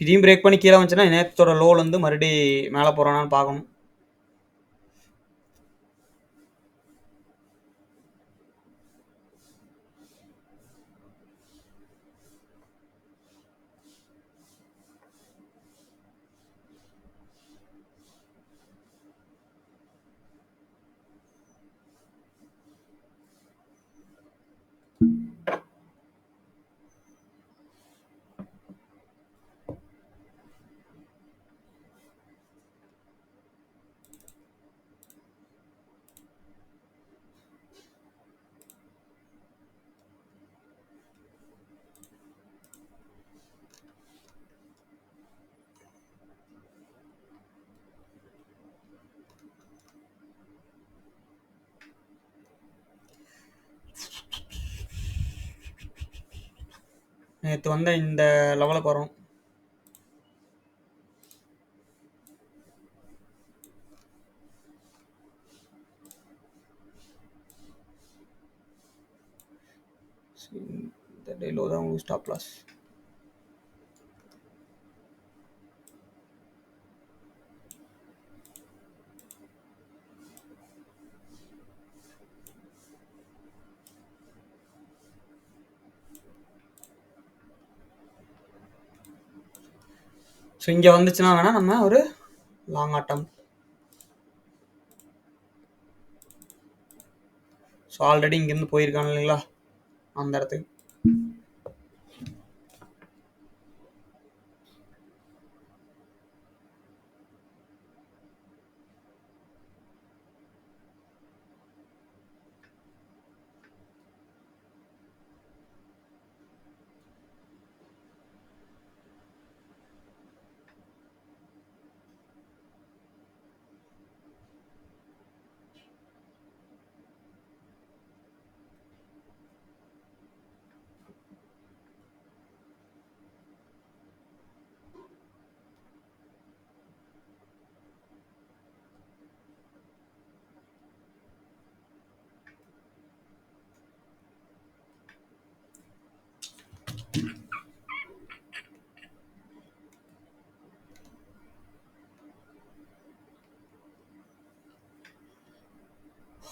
இதையும் பிரேக் பண்ணி கீழே வந்துச்சுன்னா நேரத்தோட லோலேருந்து மறுபடி மேலே போகிறானான்னு பார்க்கணும். நேற்று வந்த இந்த லெவலுக்கு வரும். இந்த டேலோ தான் உங்களுக்கு ஸ்டாப் லாஸ். ஸோ இங்கே வந்துச்சுன்னா வேணால் நம்ம ஒரு லாங் ஆட்டம். ஸோ ஆல்ரெடி இங்கேருந்து போயிருக்காங்க இல்லைங்களா அந்த இடத்துக்கு.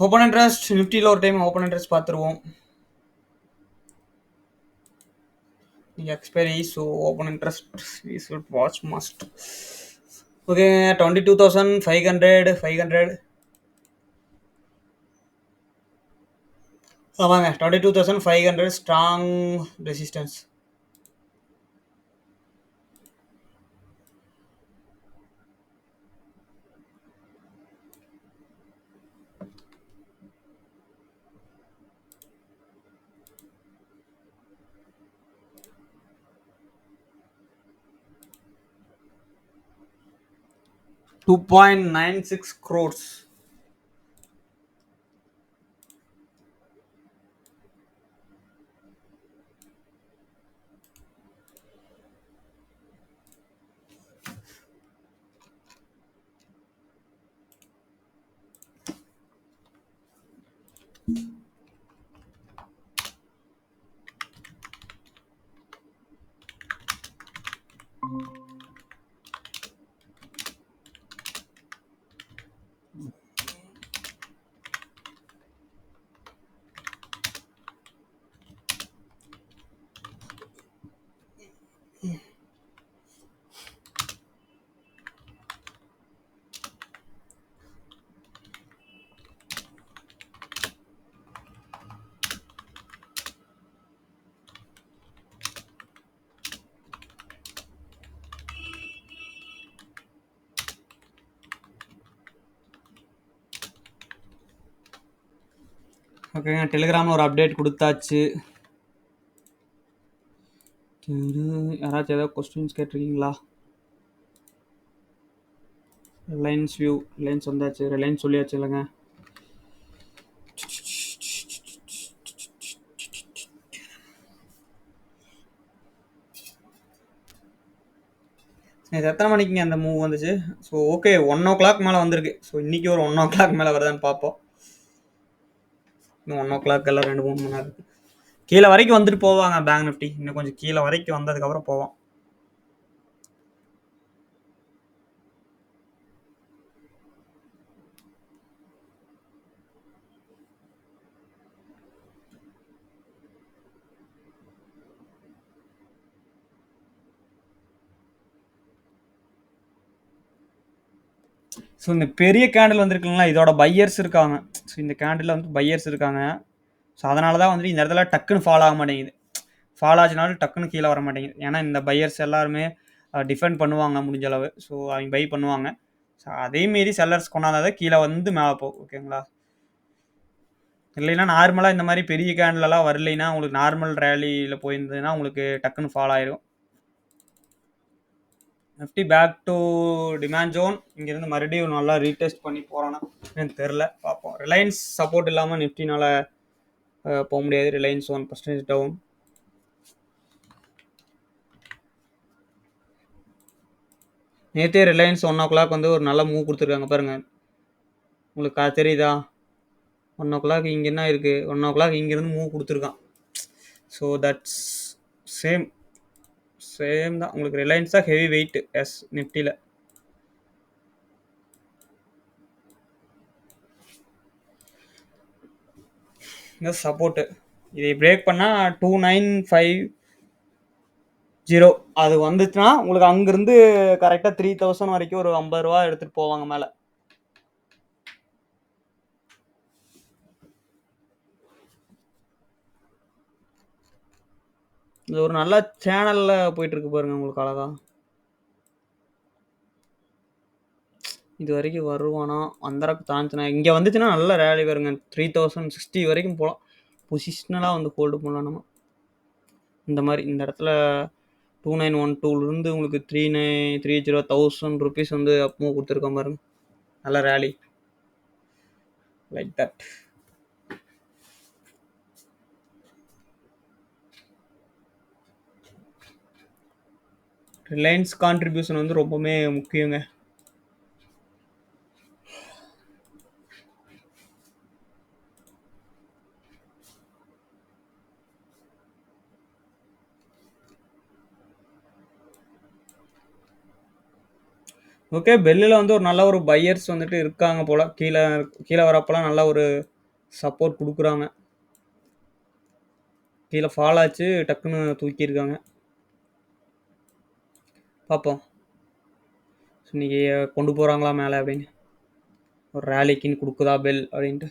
ஓப்பன் இன்ட்ரெஸ்ட் நிஃப்டியில் ஒரு டைம் ஓப்பன் இன்ட்ரெஸ்ட் பார்த்துருவோம். Expiry so open interest we should watch must. Okay 22,500 ஆமாங்க 22,500 ஸ்ட்ராங் ரெசிஸ்டன்ஸ். $2.96 crores. ஓகேங்க டெலிகிராமில் ஒரு அப்டேட் கொடுத்தாச்சு. யாராச்சும் ஏதாவது கொஸ்டின்ஸ் கேட்டிருக்கீங்களா? ரிலையன்ஸ் வியூ ரிலையன்ஸ் வந்தாச்சு. ரிலையன்ஸ் சொல்லியாச்சு இல்லைங்க. இது எத்தனை மணிக்குங்க அந்த மூவ் வந்துச்சு? ஸோ ஓகே 1 o'clock மேலே வந்திருக்கு. ஸோ இன்றைக்கி ஒரு 1 o'clock மேலே வருதான்னு பார்ப்போம். இன்னும் 1 o'clock எல்லாம் 2-3 மணி நேரம் இருக்குது. கீழே வரைக்கும் வந்துட்டு போவாங்க பேங்க் நிஃப்டி. இன்னும் கொஞ்சம் கீழே வரைக்கும் வந்ததுக்கப்புறம் போவோம். ஸோ இந்த பெரிய கேண்டில் வந்துருக்குங்களா இதோட பையர்ஸ் இருக்காங்க. ஸோ இந்த கேண்டில் வந்து பையர்ஸ் இருக்காங்க. ஸோ அதனால தான் வந்துட்டு இந்த இடத்துல டக்குன்னு ஃபால் ஆக மாட்டேங்குது. ஃபால் ஆச்சுனாலும் டக்குன்னு கீழே வர மாட்டேங்குது. ஏன்னா இந்த பையர்ஸ் எல்லாருமே டிஃபெண்ட் பண்ணுவாங்க முடிஞ்ச அளவு. ஸோ அவங்க பை பண்ணுவாங்க. ஸோ அதேமாரி செல்லர்ஸ் கொண்டாந்தாதான் கீழே வந்து மேலே போகும். ஓகேங்களா? இல்லைன்னா நார்மலாக இந்த மாதிரி பெரிய கேண்டிலெலாம் வரலைன்னா உங்களுக்கு நார்மல் ரேலியில் போயிருந்ததுன்னா உங்களுக்கு டக்குன்னு ஃபால் ஆயிரும். Nifty back to demand zone. இங்கேருந்து மறுபடியும் நல்லா ரீடெஸ்ட் பண்ணி போகிறான்னா எனக்கு தெரில, பார்ப்போம். ரிலையன்ஸ் சப்போர்ட் இல்லாமல் நிஃப்டினால் போக முடியாது. Reliance 1% down. நேற்றே ரிலையன்ஸ் 1:00 வந்து ஒரு நல்ல மூவ் கொடுத்துருக்காங்க பாருங்க. உங்களுக்கு தெரியுதா? 1:00 இங்கே என்ன இருக்குது? 1:00 இங்கேருந்து மூவ் கொடுத்துருக்கான். ஸோ தட்ஸ் சேம் சேம் தான். உங்களுக்கு ரிலையன்ஸ் தான் ஹெவி வெயிட் எஸ் நிஃப்டியில். இந்த சப்போர்ட்டு இதை பிரேக் பண்ணால் 2950 அது வந்துச்சுன்னா உங்களுக்கு அங்கேருந்து கரெக்டாக 3000 வரைக்கும் ஒரு 50 ரூபா எடுத்துகிட்டு போவாங்க மேலே. இது ஒரு நல்ல சேனலில் போயிட்டுருக்கு பாருங்க உங்களுக்கு அழகா. இது வரைக்கும் வருவானா? அந்தளவுக்கு தாண்டிச்சுனா இங்கே வந்துச்சுன்னா நல்ல ரேலி வருங்க. 3060 வரைக்கும் போகலாம். பொசிஷ்னலாக வந்து ஹோல்டு பண்ணலாம் நம்ம. இந்த மாதிரி இந்த இடத்துல 2912லேருந்து உங்களுக்கு 3930 ருபீஸ் வந்து அப்பவும் கொடுத்துருக்கோம் பாருங்க. நல்ல rally like that. Reliance contribution வந்து ரொம்பவுமே முக்கியங்க. ஓகே, பெல்லில் வந்து ஒரு நல்ல ஒரு பையர்ஸ் வந்துட்டு இருக்காங்க போல். கீழே கீழே வரப்போலாம் நல்ல ஒரு சப்போர்ட் கொடுக்குறாங்க. கீழே ஃபால் ஆச்சு, டக்குன்னு தூக்கியிருக்காங்க. பார்ப்போம் இன்னைக்கு கொண்டு போகிறாங்களா மேலே அப்படின்னு. ஒரு ரேலிக்குன்னு கொடுக்குதா பெல் அப்படின்ட்டு.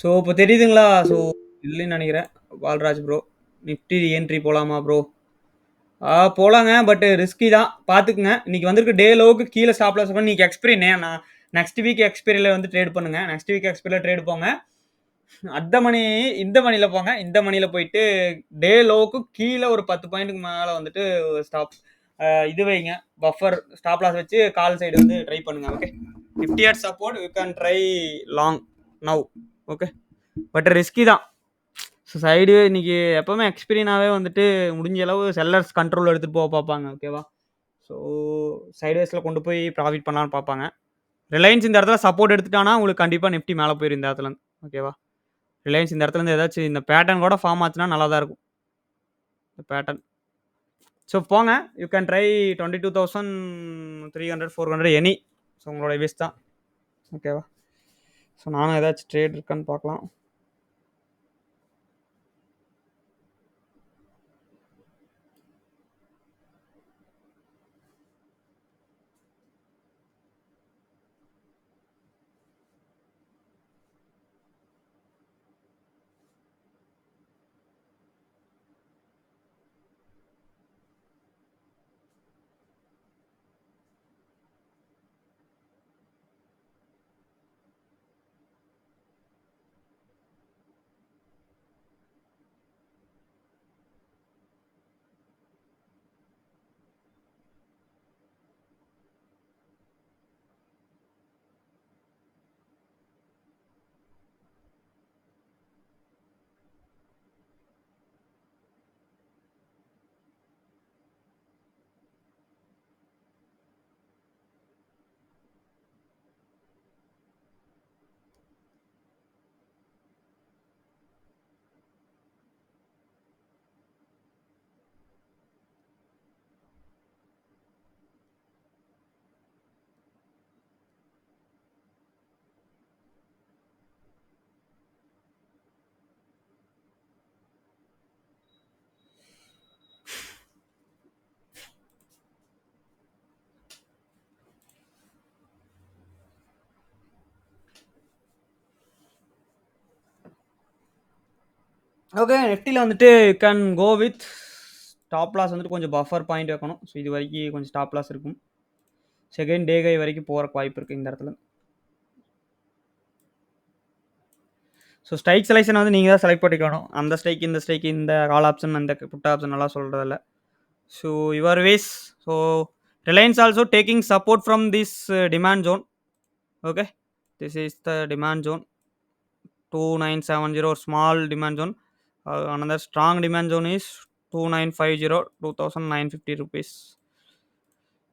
ஸோ இப்போ தெரியுதுங்களா? ஸோ இல்லைன்னு நினைக்கிறேன். பால்ராஜ் ப்ரோ நிஃப்டி என்ட்ரி போகலாமா ப்ரோ? போகலாங்க, பட் ரிஸ்கி தான். பார்த்துக்குங்க. இன்றைக்கி வந்திருக்கு டே லோவுக்கு கீழே ஸ்டாப் லாஸ் பண்ணி இன்றைக்கி எக்ஸ்பிரி நான் நெக்ஸ்ட் வீக் எக்ஸ்பிரியில் வந்து ட்ரேட் பண்ணுங்கள். நெக்ஸ்ட் வீக் எக்ஸ்பிரியில் ட்ரேட் போங்க. அந்த மணி இந்த மணியில் போங்க. இந்த மணியில் போயிட்டு டே லோவுக்கு கீழே ஒரு 10 பாயிண்ட்டுக்கு மேலே வந்துட்டு ஸ்டாப் இது வைங்க. பஃபர் ஸ்டாப் லாஸ் வச்சு கால் சைடு வந்து ட்ரை பண்ணுங்கள். Okay, 50 at support you can try long now. Okay, but risky தான். ஸோ சைடு இன்னைக்கு எப்போவுமே எக்ஸ்பீரியனாகவே வந்துட்டு முடிஞ்ச அளவு செல்லர்ஸ் கண்ட்ரோல் எடுத்துகிட்டு போக பார்ப்பாங்க. ஓகேவா? ஸோ சைட்வேஸில் கொண்டு போய் ப்ராஃபிட் பண்ணலான்னு பார்ப்பாங்க. ரிலையன்ஸ் இந்த இடத்துல சப்போர்ட் எடுத்துட்டானா உங்களுக்கு கண்டிப்பாக நிஃப்டி மேலே போயிடும் இந்த இடத்துல. ஓகேவா? ரிலையன்ஸ் இந்த இடத்துல இருந்து ஏதாச்சும் இந்த பேட்டர்ன் கூட ஃபார்ம் ஆச்சுன்னா நல்லா தான் இருக்கும் இந்த பேட்டர்ன். ஸோ போங்க, you can try 22,300 400 any. So உங்களோட விஷ் தான். ஓகேவா? ஸோ நானும் ஏதாச்சும் ட்ரேட் இருக்கான்னு பார்க்கலாம். ஓகே, நிஃப்டியில் வந்துட்டு you can go with stop loss வந்துட்டு கொஞ்சம் பஃபர் பாயிண்ட் வைக்கணும். ஸோ இது வரைக்கும் கொஞ்சம் ஸ்டாப் லாஸ் இருக்கும். செகண்ட் டே கை வரைக்கும் போகிறக்கு வாய்ப்பு இருக்குது இந்த இடத்துல. ஸோ ஸ்ட்ரைக் செலெக்ஷன் வந்து நீங்கள் தான் செலக்ட் பண்ணிக்கணும். அந்த ஸ்ட்ரைக் இந்த ஸ்ட்ரைக் இந்த கால் ஆப்ஷன் அந்த புட் ஆப்ஷன் எல்லாம் சொல்கிறதில்ல. So your ways. So Reliance also taking support from this demand zone. Okay, this is the demand zone 2970 or small demand zone. Another strong demand zone is 2950, 2950 rupees.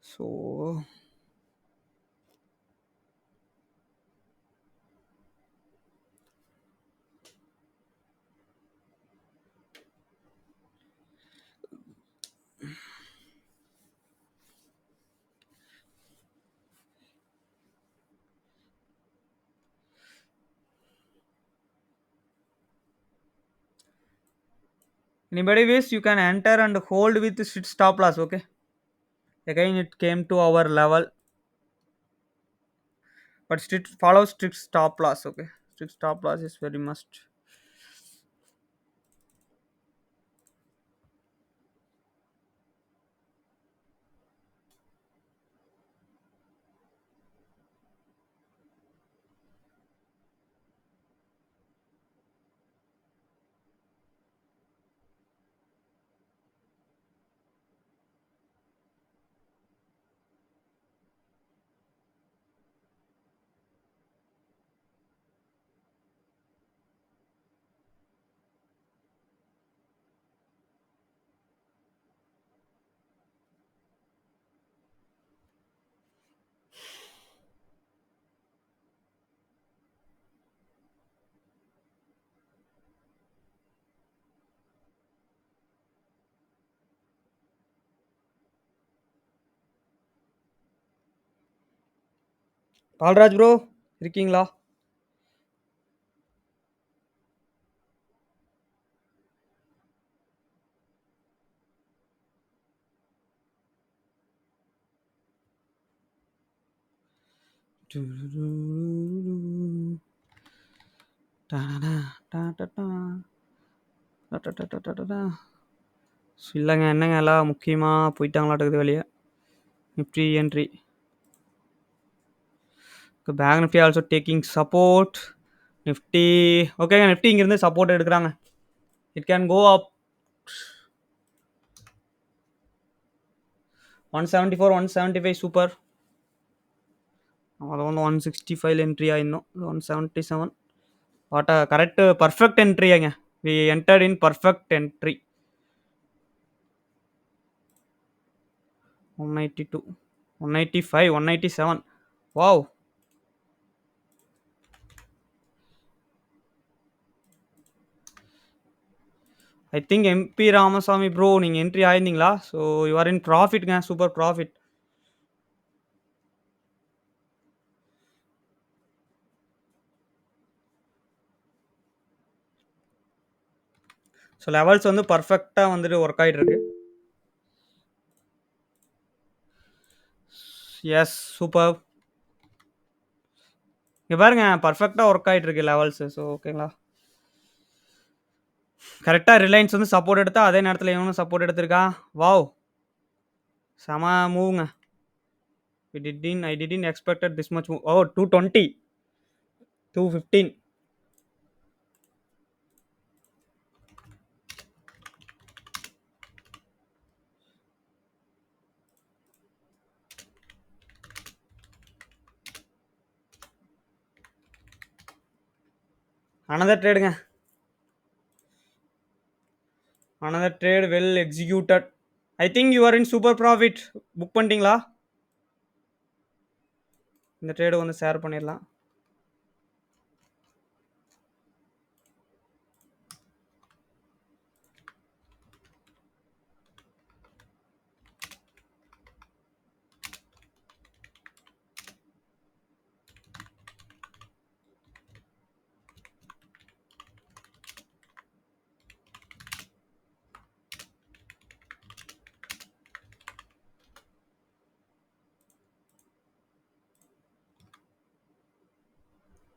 So anybody wish you can enter and hold with strict stop loss. Okay. Again, it came to our level, but strict follow strict stop loss. Okay. Strict stop loss is very must. Palraj bro, இருக்கீங்களா? இல்லைங்க, என்னங்க எல்லாம் முக்கியமாக போயிட்டாங்களாட்டுக்குது வெளியே. Nifty entry. Bank Nifty also taking support. Nifty ஓகேங்க, Nifty இங்கேருந்து support எடுக்கிறாங்க. It can go up 174, 175 super. அது வந்து 165 என்ட்ரி ஆயிருந்தோம். 177 வாட் கரெக்ட் பர்ஃபெக்ட் என்ட்ரிங்க. We entered in perfect entry. 192, 185, 187. Wow. I think MP Ramasamy bro நீங்கள் என்ட்ரி ஆயிருந்தீங்களா? ஸோ யூ ஆர் இன் ப்ராஃபிட்ங்க, சூப்பர் ப்ராஃபிட். ஸோ லெவல்ஸ் வந்து பர்ஃபெக்டாக வந்துட்டு ஒர்க் ஆகிட்டு இருக்கு. Yes super. இங்கே பாருங்க, பர்ஃபெக்டாக ஒர்க் ஆகிட்டு இருக்கு லெவல்ஸு. ஸோ ஓகேங்களா, கரெக்டாக ரிலையன்ஸ் வந்து சப்போர்ட் எடுத்தா அதே நேரத்தில் இவனும் சப்போர்ட் எடுத்திருக்கா. வாவ், செம மூவ்ங்க. I didn't expected this much move. Oh, 220, 215. Another trade. Another trade well executed. I think you are in super profit. Book பண்ணிட்டீங்களா? இந்த ட்ரேடு வந்து ஷேர் பண்ணிடலாம்.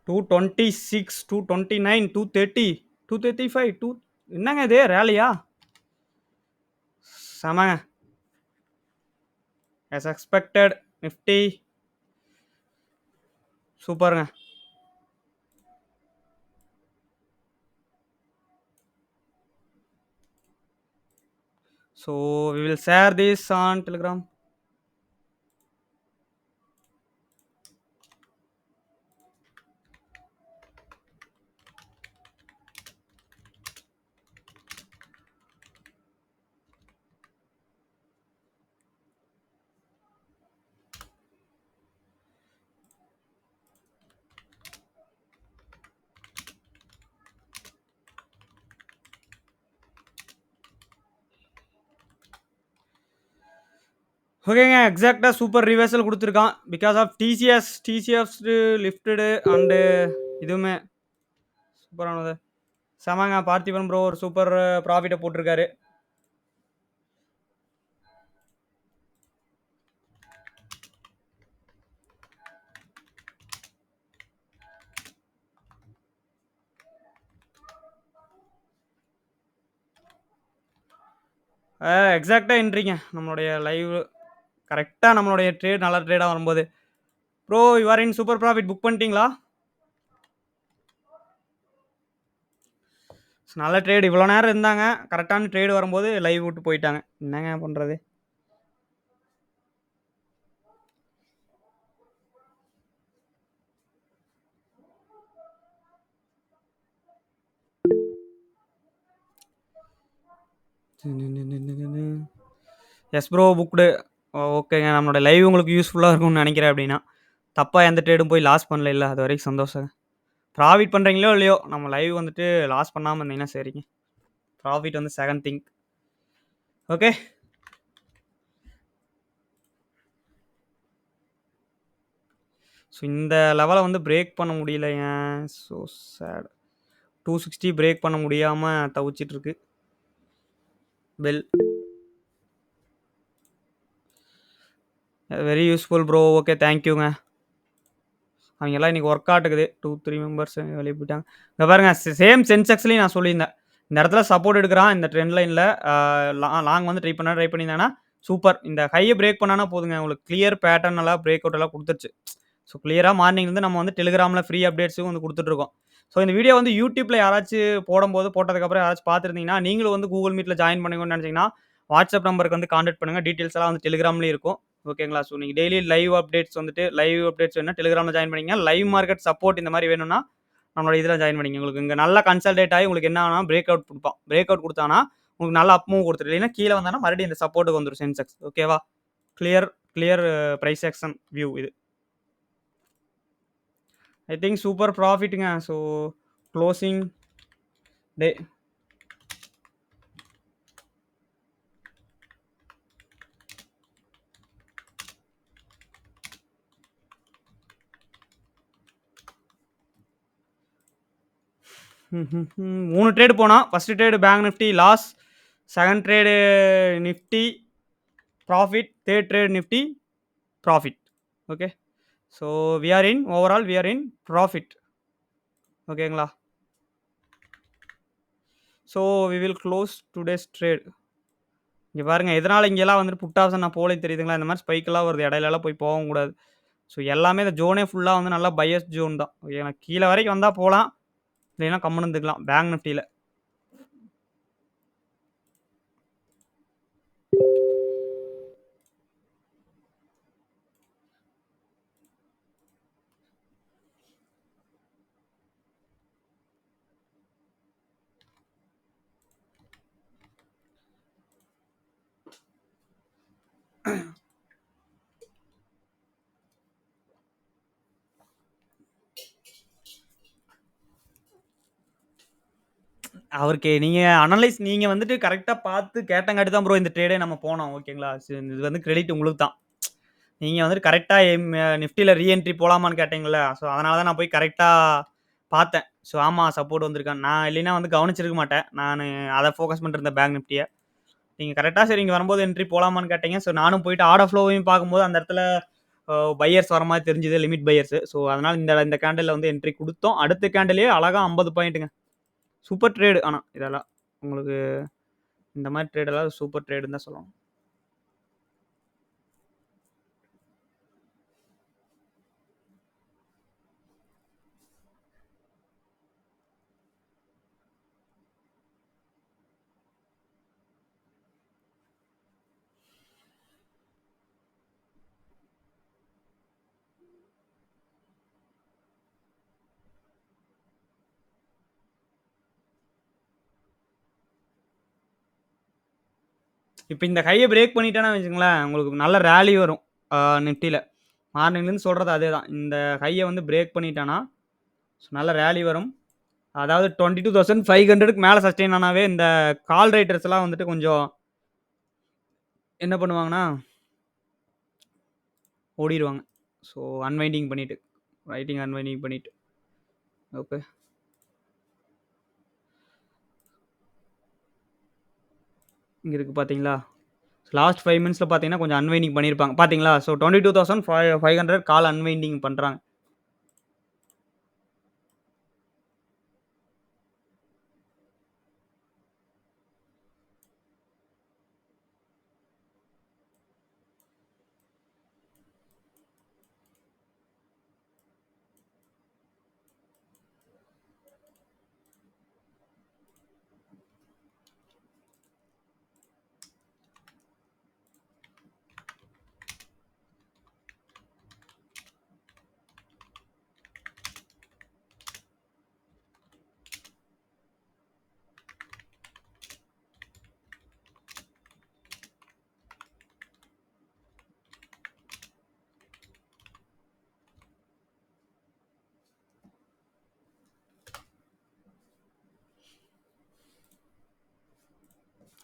டூ 26, 229, 230, 235, என்னங்க இது ரேலியா? செமங்க. as expected நிஃப்டி சூப்பருங்க. So we will share this on Telegram. ஓகேங்க. எக்ஸாக்ட்டா சூப்பர் ரிவர்சல் குடுத்துருக்கான். Because of TCS lifted and இதுவுமே சூப்பரானது. செமங்க பார்த்திபன் ப்ரோ ஒரு சூப்பர் ப்ராஃபிட்ட போட்டிருக்காரு. எக்ஸாக்ட்டா என்ட்ரிங்க. நம்மளுடைய லைவ் கரெக்ட்டா நம்மளுடைய ட்ரேட் நல்ல ட்ரேடா வரும்போது. Bro you are in super profit book பண்ணிட்டீங்களா? நல்ல ட்ரேட் இவ்வளோ நேரம் இருந்தாங்க. கரெக்டான ட்ரேட் வரும்போது லைவ் விட்டு போயிட்டாங்க. என்னங்க பண்றது? Yes bro booked. ஓகேங்க. நம்மளோட லைவ் உங்களுக்கு யூஸ்ஃபுல்லா இருக்கும்னு நினைக்கிறேன் அப்படின்னா. தப்பா எந்த ட்ரேடும் போய் லாஸ் பண்ணல. அது வரைக்கும் சந்தோஷம். ப்ராஃபிட் பண்றீங்களோ இல்லையோ, நம்ம லைவ் வந்துட்டு லாஸ் பண்ணாம இருந்தீங்கன்னா சரிங்க. ப்ராஃபிட் வந்து செகண்ட் திங். ஓகே. ஸோ இந்த லெவலை வந்து பிரேக் பண்ண முடியலைங்க. So sad. 260 பிரேக் பண்ண முடியாம தவிச்சிட்டு இருக்கு. Bell very useful bro. Okay தேங்க்யூங்க. அவங்கெல்லாம் இன்னைக்கு ஒர்க் ஆட்டுக்குது. 2-3 மெம்பர்ஸ் வெளியே போயிட்டாங்க. இங்க பாருங்க சேம் சென்செக்ஸ்லையும் நான் சொல்லியிருந்தேன். இந்த இடத்துல சப்போர்ட் எடுக்கிறான் இந்த ட்ரெண்ட் லைனில் லாங் வந்து ட்ரை பண்ணியிருந்தாங்கன்னா சூப்பர். இந்த ஹையை பிரேக் பண்ணானா போதுங்க உங்களுக்கு கிளியர் பேட்டர்ன் எல்லாம் பிரேக் அவுட் எல்லாம் கொடுத்துருச்சு. ஸோ கிளியராக மார்னிங்லேருந்து நம்ம வந்து டெலிகிராமில் ஃப்ரீ அப்டேட்ஸும் வந்து கொடுத்துட்ருக்கோம். ஸோ இந்த வீடியோ வந்து யூடியூப்பில் யாராச்சும் போட்டதுக்கப்புறம் யாராச்சும் பார்த்துருந்தீங்கன்னா நீங்களும் வந்து கூகுள் மீட்டில் ஜாயின் பண்ணுங்கன்னு நினச்சிங்கன்னா வாட்ஸ்அப் நம்பருக்கு வந்து கான்டாக்ட் பண்ணுங்கள். டீட்டெயில்ஸ் எல்லாம் வந்து டெலிகிராம்லேயும் இருக்கும். ஓகேங்களா? ஸோ நீங்கள் டெய்லி லைவ் அப்டேட்ஸ் வேணும்னா டெலிகிராமில் ஜாயின் பண்ணிங்க. லைவ் மார்க்கெட் சப்போர்ட் இந்த மாதிரி வேணும்னா நம்மளோட இதில் ஜாயின் பண்ணிங்க. உங்களுக்கு இங்கே நல்லா கன்சல்டேட் ஆகி உங்களுக்கு என்ன ஆனா பிரேக் அவுட் கொடுப்பான். பிரேக் அவுட் கொடுத்தானா உங்களுக்கு நல்லா அப் மூவ் கொடுத்துரு. இல்லைன்னா கீழே வந்தானா மறுபடியும் இந்த சப்போர்ட்டுக்கு வந்துடும் சென்செக்ஸ். ஓகேவா? Clear clear price action view இது. ஐ திங்க் சூப்பர் ப்ராஃபிட்டுங்க. ஸோ க்ளோசிங் டே மூணு ட்ரேடு போனால் first trade bank Nifty loss, second trade Nifty profit, third trade Nifty profit. Okay. So we are in overall we are in profit. ஓகேங்களா? So we will close today's trade. இங்கே பாருங்கள் எதனால் இங்கெல்லாம் வந்துட்டு put option நான் போலே தெரியுதுங்களா? இந்த மாதிரி ஸ்பைக்கெல்லாம் வருது. இடையிலலாம் போய் போகவும் கூடாது. ஸோ எல்லாமே இந்த ஜோனே ஃபுல்லாக வந்து நல்லா பையஸ் ஜோன் தான். ஓகேங்களா? கீழே வரைக்கும் வந்தால் போகலாம். இல்லைன்னா கம்முன்னு இருந்துக்கலாம் பேங்க் நிஃப்டியில். அவருக்கு நீங்கள் வந்துட்டு கரெக்டாக பார்த்து கேட்டங்காட்டி தான் ப்ரோ இந்த ட்ரேடே நம்ம போனோம். ஓகேங்களா? இது வந்து கிரெடிட் உங்களுக்கு தான். நீங்கள் வந்துட்டு கரெக்டாக நிஃப்டியில் ரீஎன்ட்ரி போகலாமான்னு கேட்டீங்களா? ஸோ அதனால தான் நான் போய் கரெக்டாக பார்த்தேன். ஸோ ஆமாம் சப்போர்ட் வந்திருக்கான். நான் இல்லைன்னா வந்து கவனிச்சிருக்க மாட்டேன். நான் அதை ஃபோக்கஸ் பண்ணிருந்தேன் பேங்க் நிஃப்டியை. நீங்கள் கரெக்டாக சரி இங்கே வரும்போது என்ட்ரி போகலாமான்னு கேட்டீங்க. ஸோ நானும் போயிட்டு ஆர்டர் ஃப்ளோவையும் பார்க்கும்போது அந்த இடத்துல பையர்ஸ் வர மாதிரி தெரிஞ்சுது, லிமிட் பையர்ஸ். ஸோ அதனால் இந்த கேண்டலில் வந்து என்ட்ரி கொடுத்தோம். அடுத்த கேண்டலே அழகாக 50 பாயிண்ட்டுங்க. Super trade. ஆனால் இதெல்லாம் உங்களுக்கு இந்த மாதிரி ட்ரேடெல்லாம் சூப்பர் ட்ரேடுன்னு தான் சொல்லணும். இப்போ இந்த ஹையை பிரேக் பண்ணிட்டேன்னா வச்சுங்களேன் உங்களுக்கு நல்ல ரேலி வரும் நிஃப்டியில். மார்னிங்லேருந்து சொல்கிறது அதே தான். இந்த ஹையை வந்து பிரேக் பண்ணிட்டானா நல்ல ரேலி வரும். அதாவது 22,500க்கு மேலே சஸ்டெயின் ஆனாவே இந்த கால் ரைட்டர்ஸ் எல்லாம் வந்துட்டு கொஞ்சம் என்ன பண்ணுவாங்கன்னா ஓடிருவாங்க. ஸோ அன்வைண்டிங் பண்ணிட்டு, ரைட்டிங் அன்வைண்டிங் பண்ணிட்டு. ஓகே. இங்க இருக்கு பார்த்தீங்களா? லாஸ்ட் 5 மினிட்ஸ்ல பார்த்தீங்கன்னா, கொஞ்சம் அன்வைண்டிங் பண்ணியிருப்பாங்க. பார்த்தீங்களா? ஸோ 22,500 கால் அன்வைண்டிங் பண்றாங்க.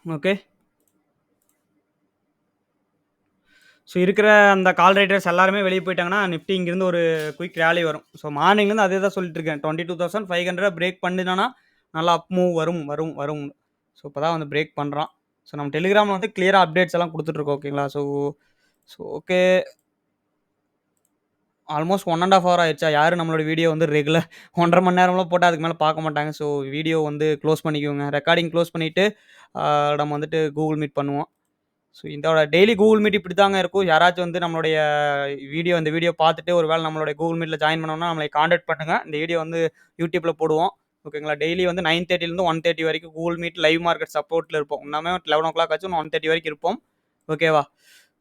ஓகே. ஸோ இருக்கிற அந்த கால் ரைட்டர்ஸ் எல்லாருமே வெளிய போயிட்டாங்கன்னா, நிஃப்டி இங்கிருந்து ஒரு குயிக் ராலி வரும். ஸோ மார்னிங்லேருந்து அதே தான் சொல்லிட்டு இருக்கேன். 22,500 பிரேக் பண்ணுனானா, நல்லா அப் மூவ் வரும், வரும், வரும். ஸோ இப்போ தான் வந்து பிரேக் பண்றான். ஸோ நம்ம டெலிகிராம்ல வந்து கிளியரா அப்டேட்ஸ் எல்லாம் குடுத்துட்டுருக்கோம். ஓகேங்களா? So so okay. Almost 1 1/2 hour ஆயிருச்சா? யாரும் நம்மளோட வீடியோ வந்து 1 1/2 மணி நேரம்லாம் போட்டா அதுக்கு மேல பார்க்க மாட்டாங்க. ஸோ வீடியோ வந்து க்ளோஸ் பண்ணிக்கோங்க. ரெக்கார்டிங் க்ளோஸ் பண்ணிட்டு, நம்ம வந்துட்டு கூகுள் மீட் பண்ணுவோம். ஸோ இதோட டெய்லி கூகுள் மீட் இப்படி தாங்க இருக்கும். யாராச்சும் வந்து நம்மளுடைய இந்த வீடியோ பார்த்துட்டு ஒரு வேளை நம்மளுடைய கூகுள் மீட்ல ஜாயின் பண்ணணும்னா நம்மளை கான்டாக்ட் பண்ணுங்க. இந்த வீடியோ வந்து யூடியூப்ல போடுவோம். ஓகேங்களா? டெய்லி வந்து 9:30லேருந்து 1:30 வரைக்கும் கூகுள் மீட் லைவ் மார்க்கெட் சப்போர்ட்ல இருப்போம். இன்னமே 11:00 ஆச்சு. 1:30 வரைக்கும் இருப்போம். ஓகேவா?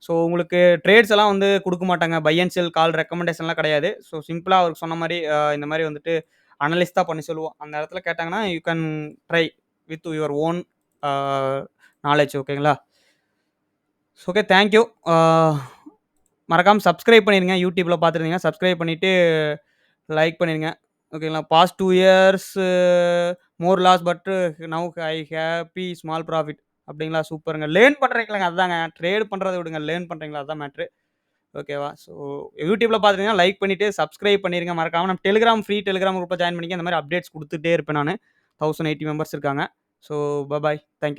ஸோ உங்களுக்கு ட்ரேட்ஸ் எல்லாம் வந்து குடுக்க மாட்டாங்க. பை அண்ட் செல் கால் ரெக்கமெண்டேஷன்லாம் கிடையாது. ஸோ சிம்பிளா அவருக்கு சொன்ன மாரி இந்த மாரி வந்துட்டு அனலைஸ் தான் பண்ண சொல்லுவோம். அந்த இடத்துல கேட்டாங்கன்னா, you can try with your own a knowledge. ஓகேங்களா? ஓகே. Thank you. மறக்காம சப்ஸ்கிரைப் பண்ணிருங்க. யூடியூப்ல பார்த்துருந்தீங்கன்னா, சப்ஸ்கிரைப் பண்ணிட்டு லைக் பண்ணிருங்க. ஓகேங்களா? Past 2 years more loss but now I happy small profit. அப்படிங்களா? சூப்பருங்க. லேர்ன் பண்றீங்களாங்க அதாங்க. ட்ரேட் பண்றத விடுங்க. லேர்ன் பண்றீங்களா? அதான் மேட்ரு. ஓகேவா? ஸோ யூடியூப்ல பார்த்துட்டீங்கன்னா, லைக் பண்ணிட்டு சப்ஸ்கிரைப் பண்ணிருங்க மறக்காம. நம்ம ஃப்ரீ டெலிகிராம் குரூப்ல ஜாயின் பண்ணிக்க. இந்த மாரி அப்டேட்ஸ் குடுத்துட்டே இருப்பேன் நானு. 1080 மெம்பர்ஸ் இருக்காங்க. So bye. Thank you.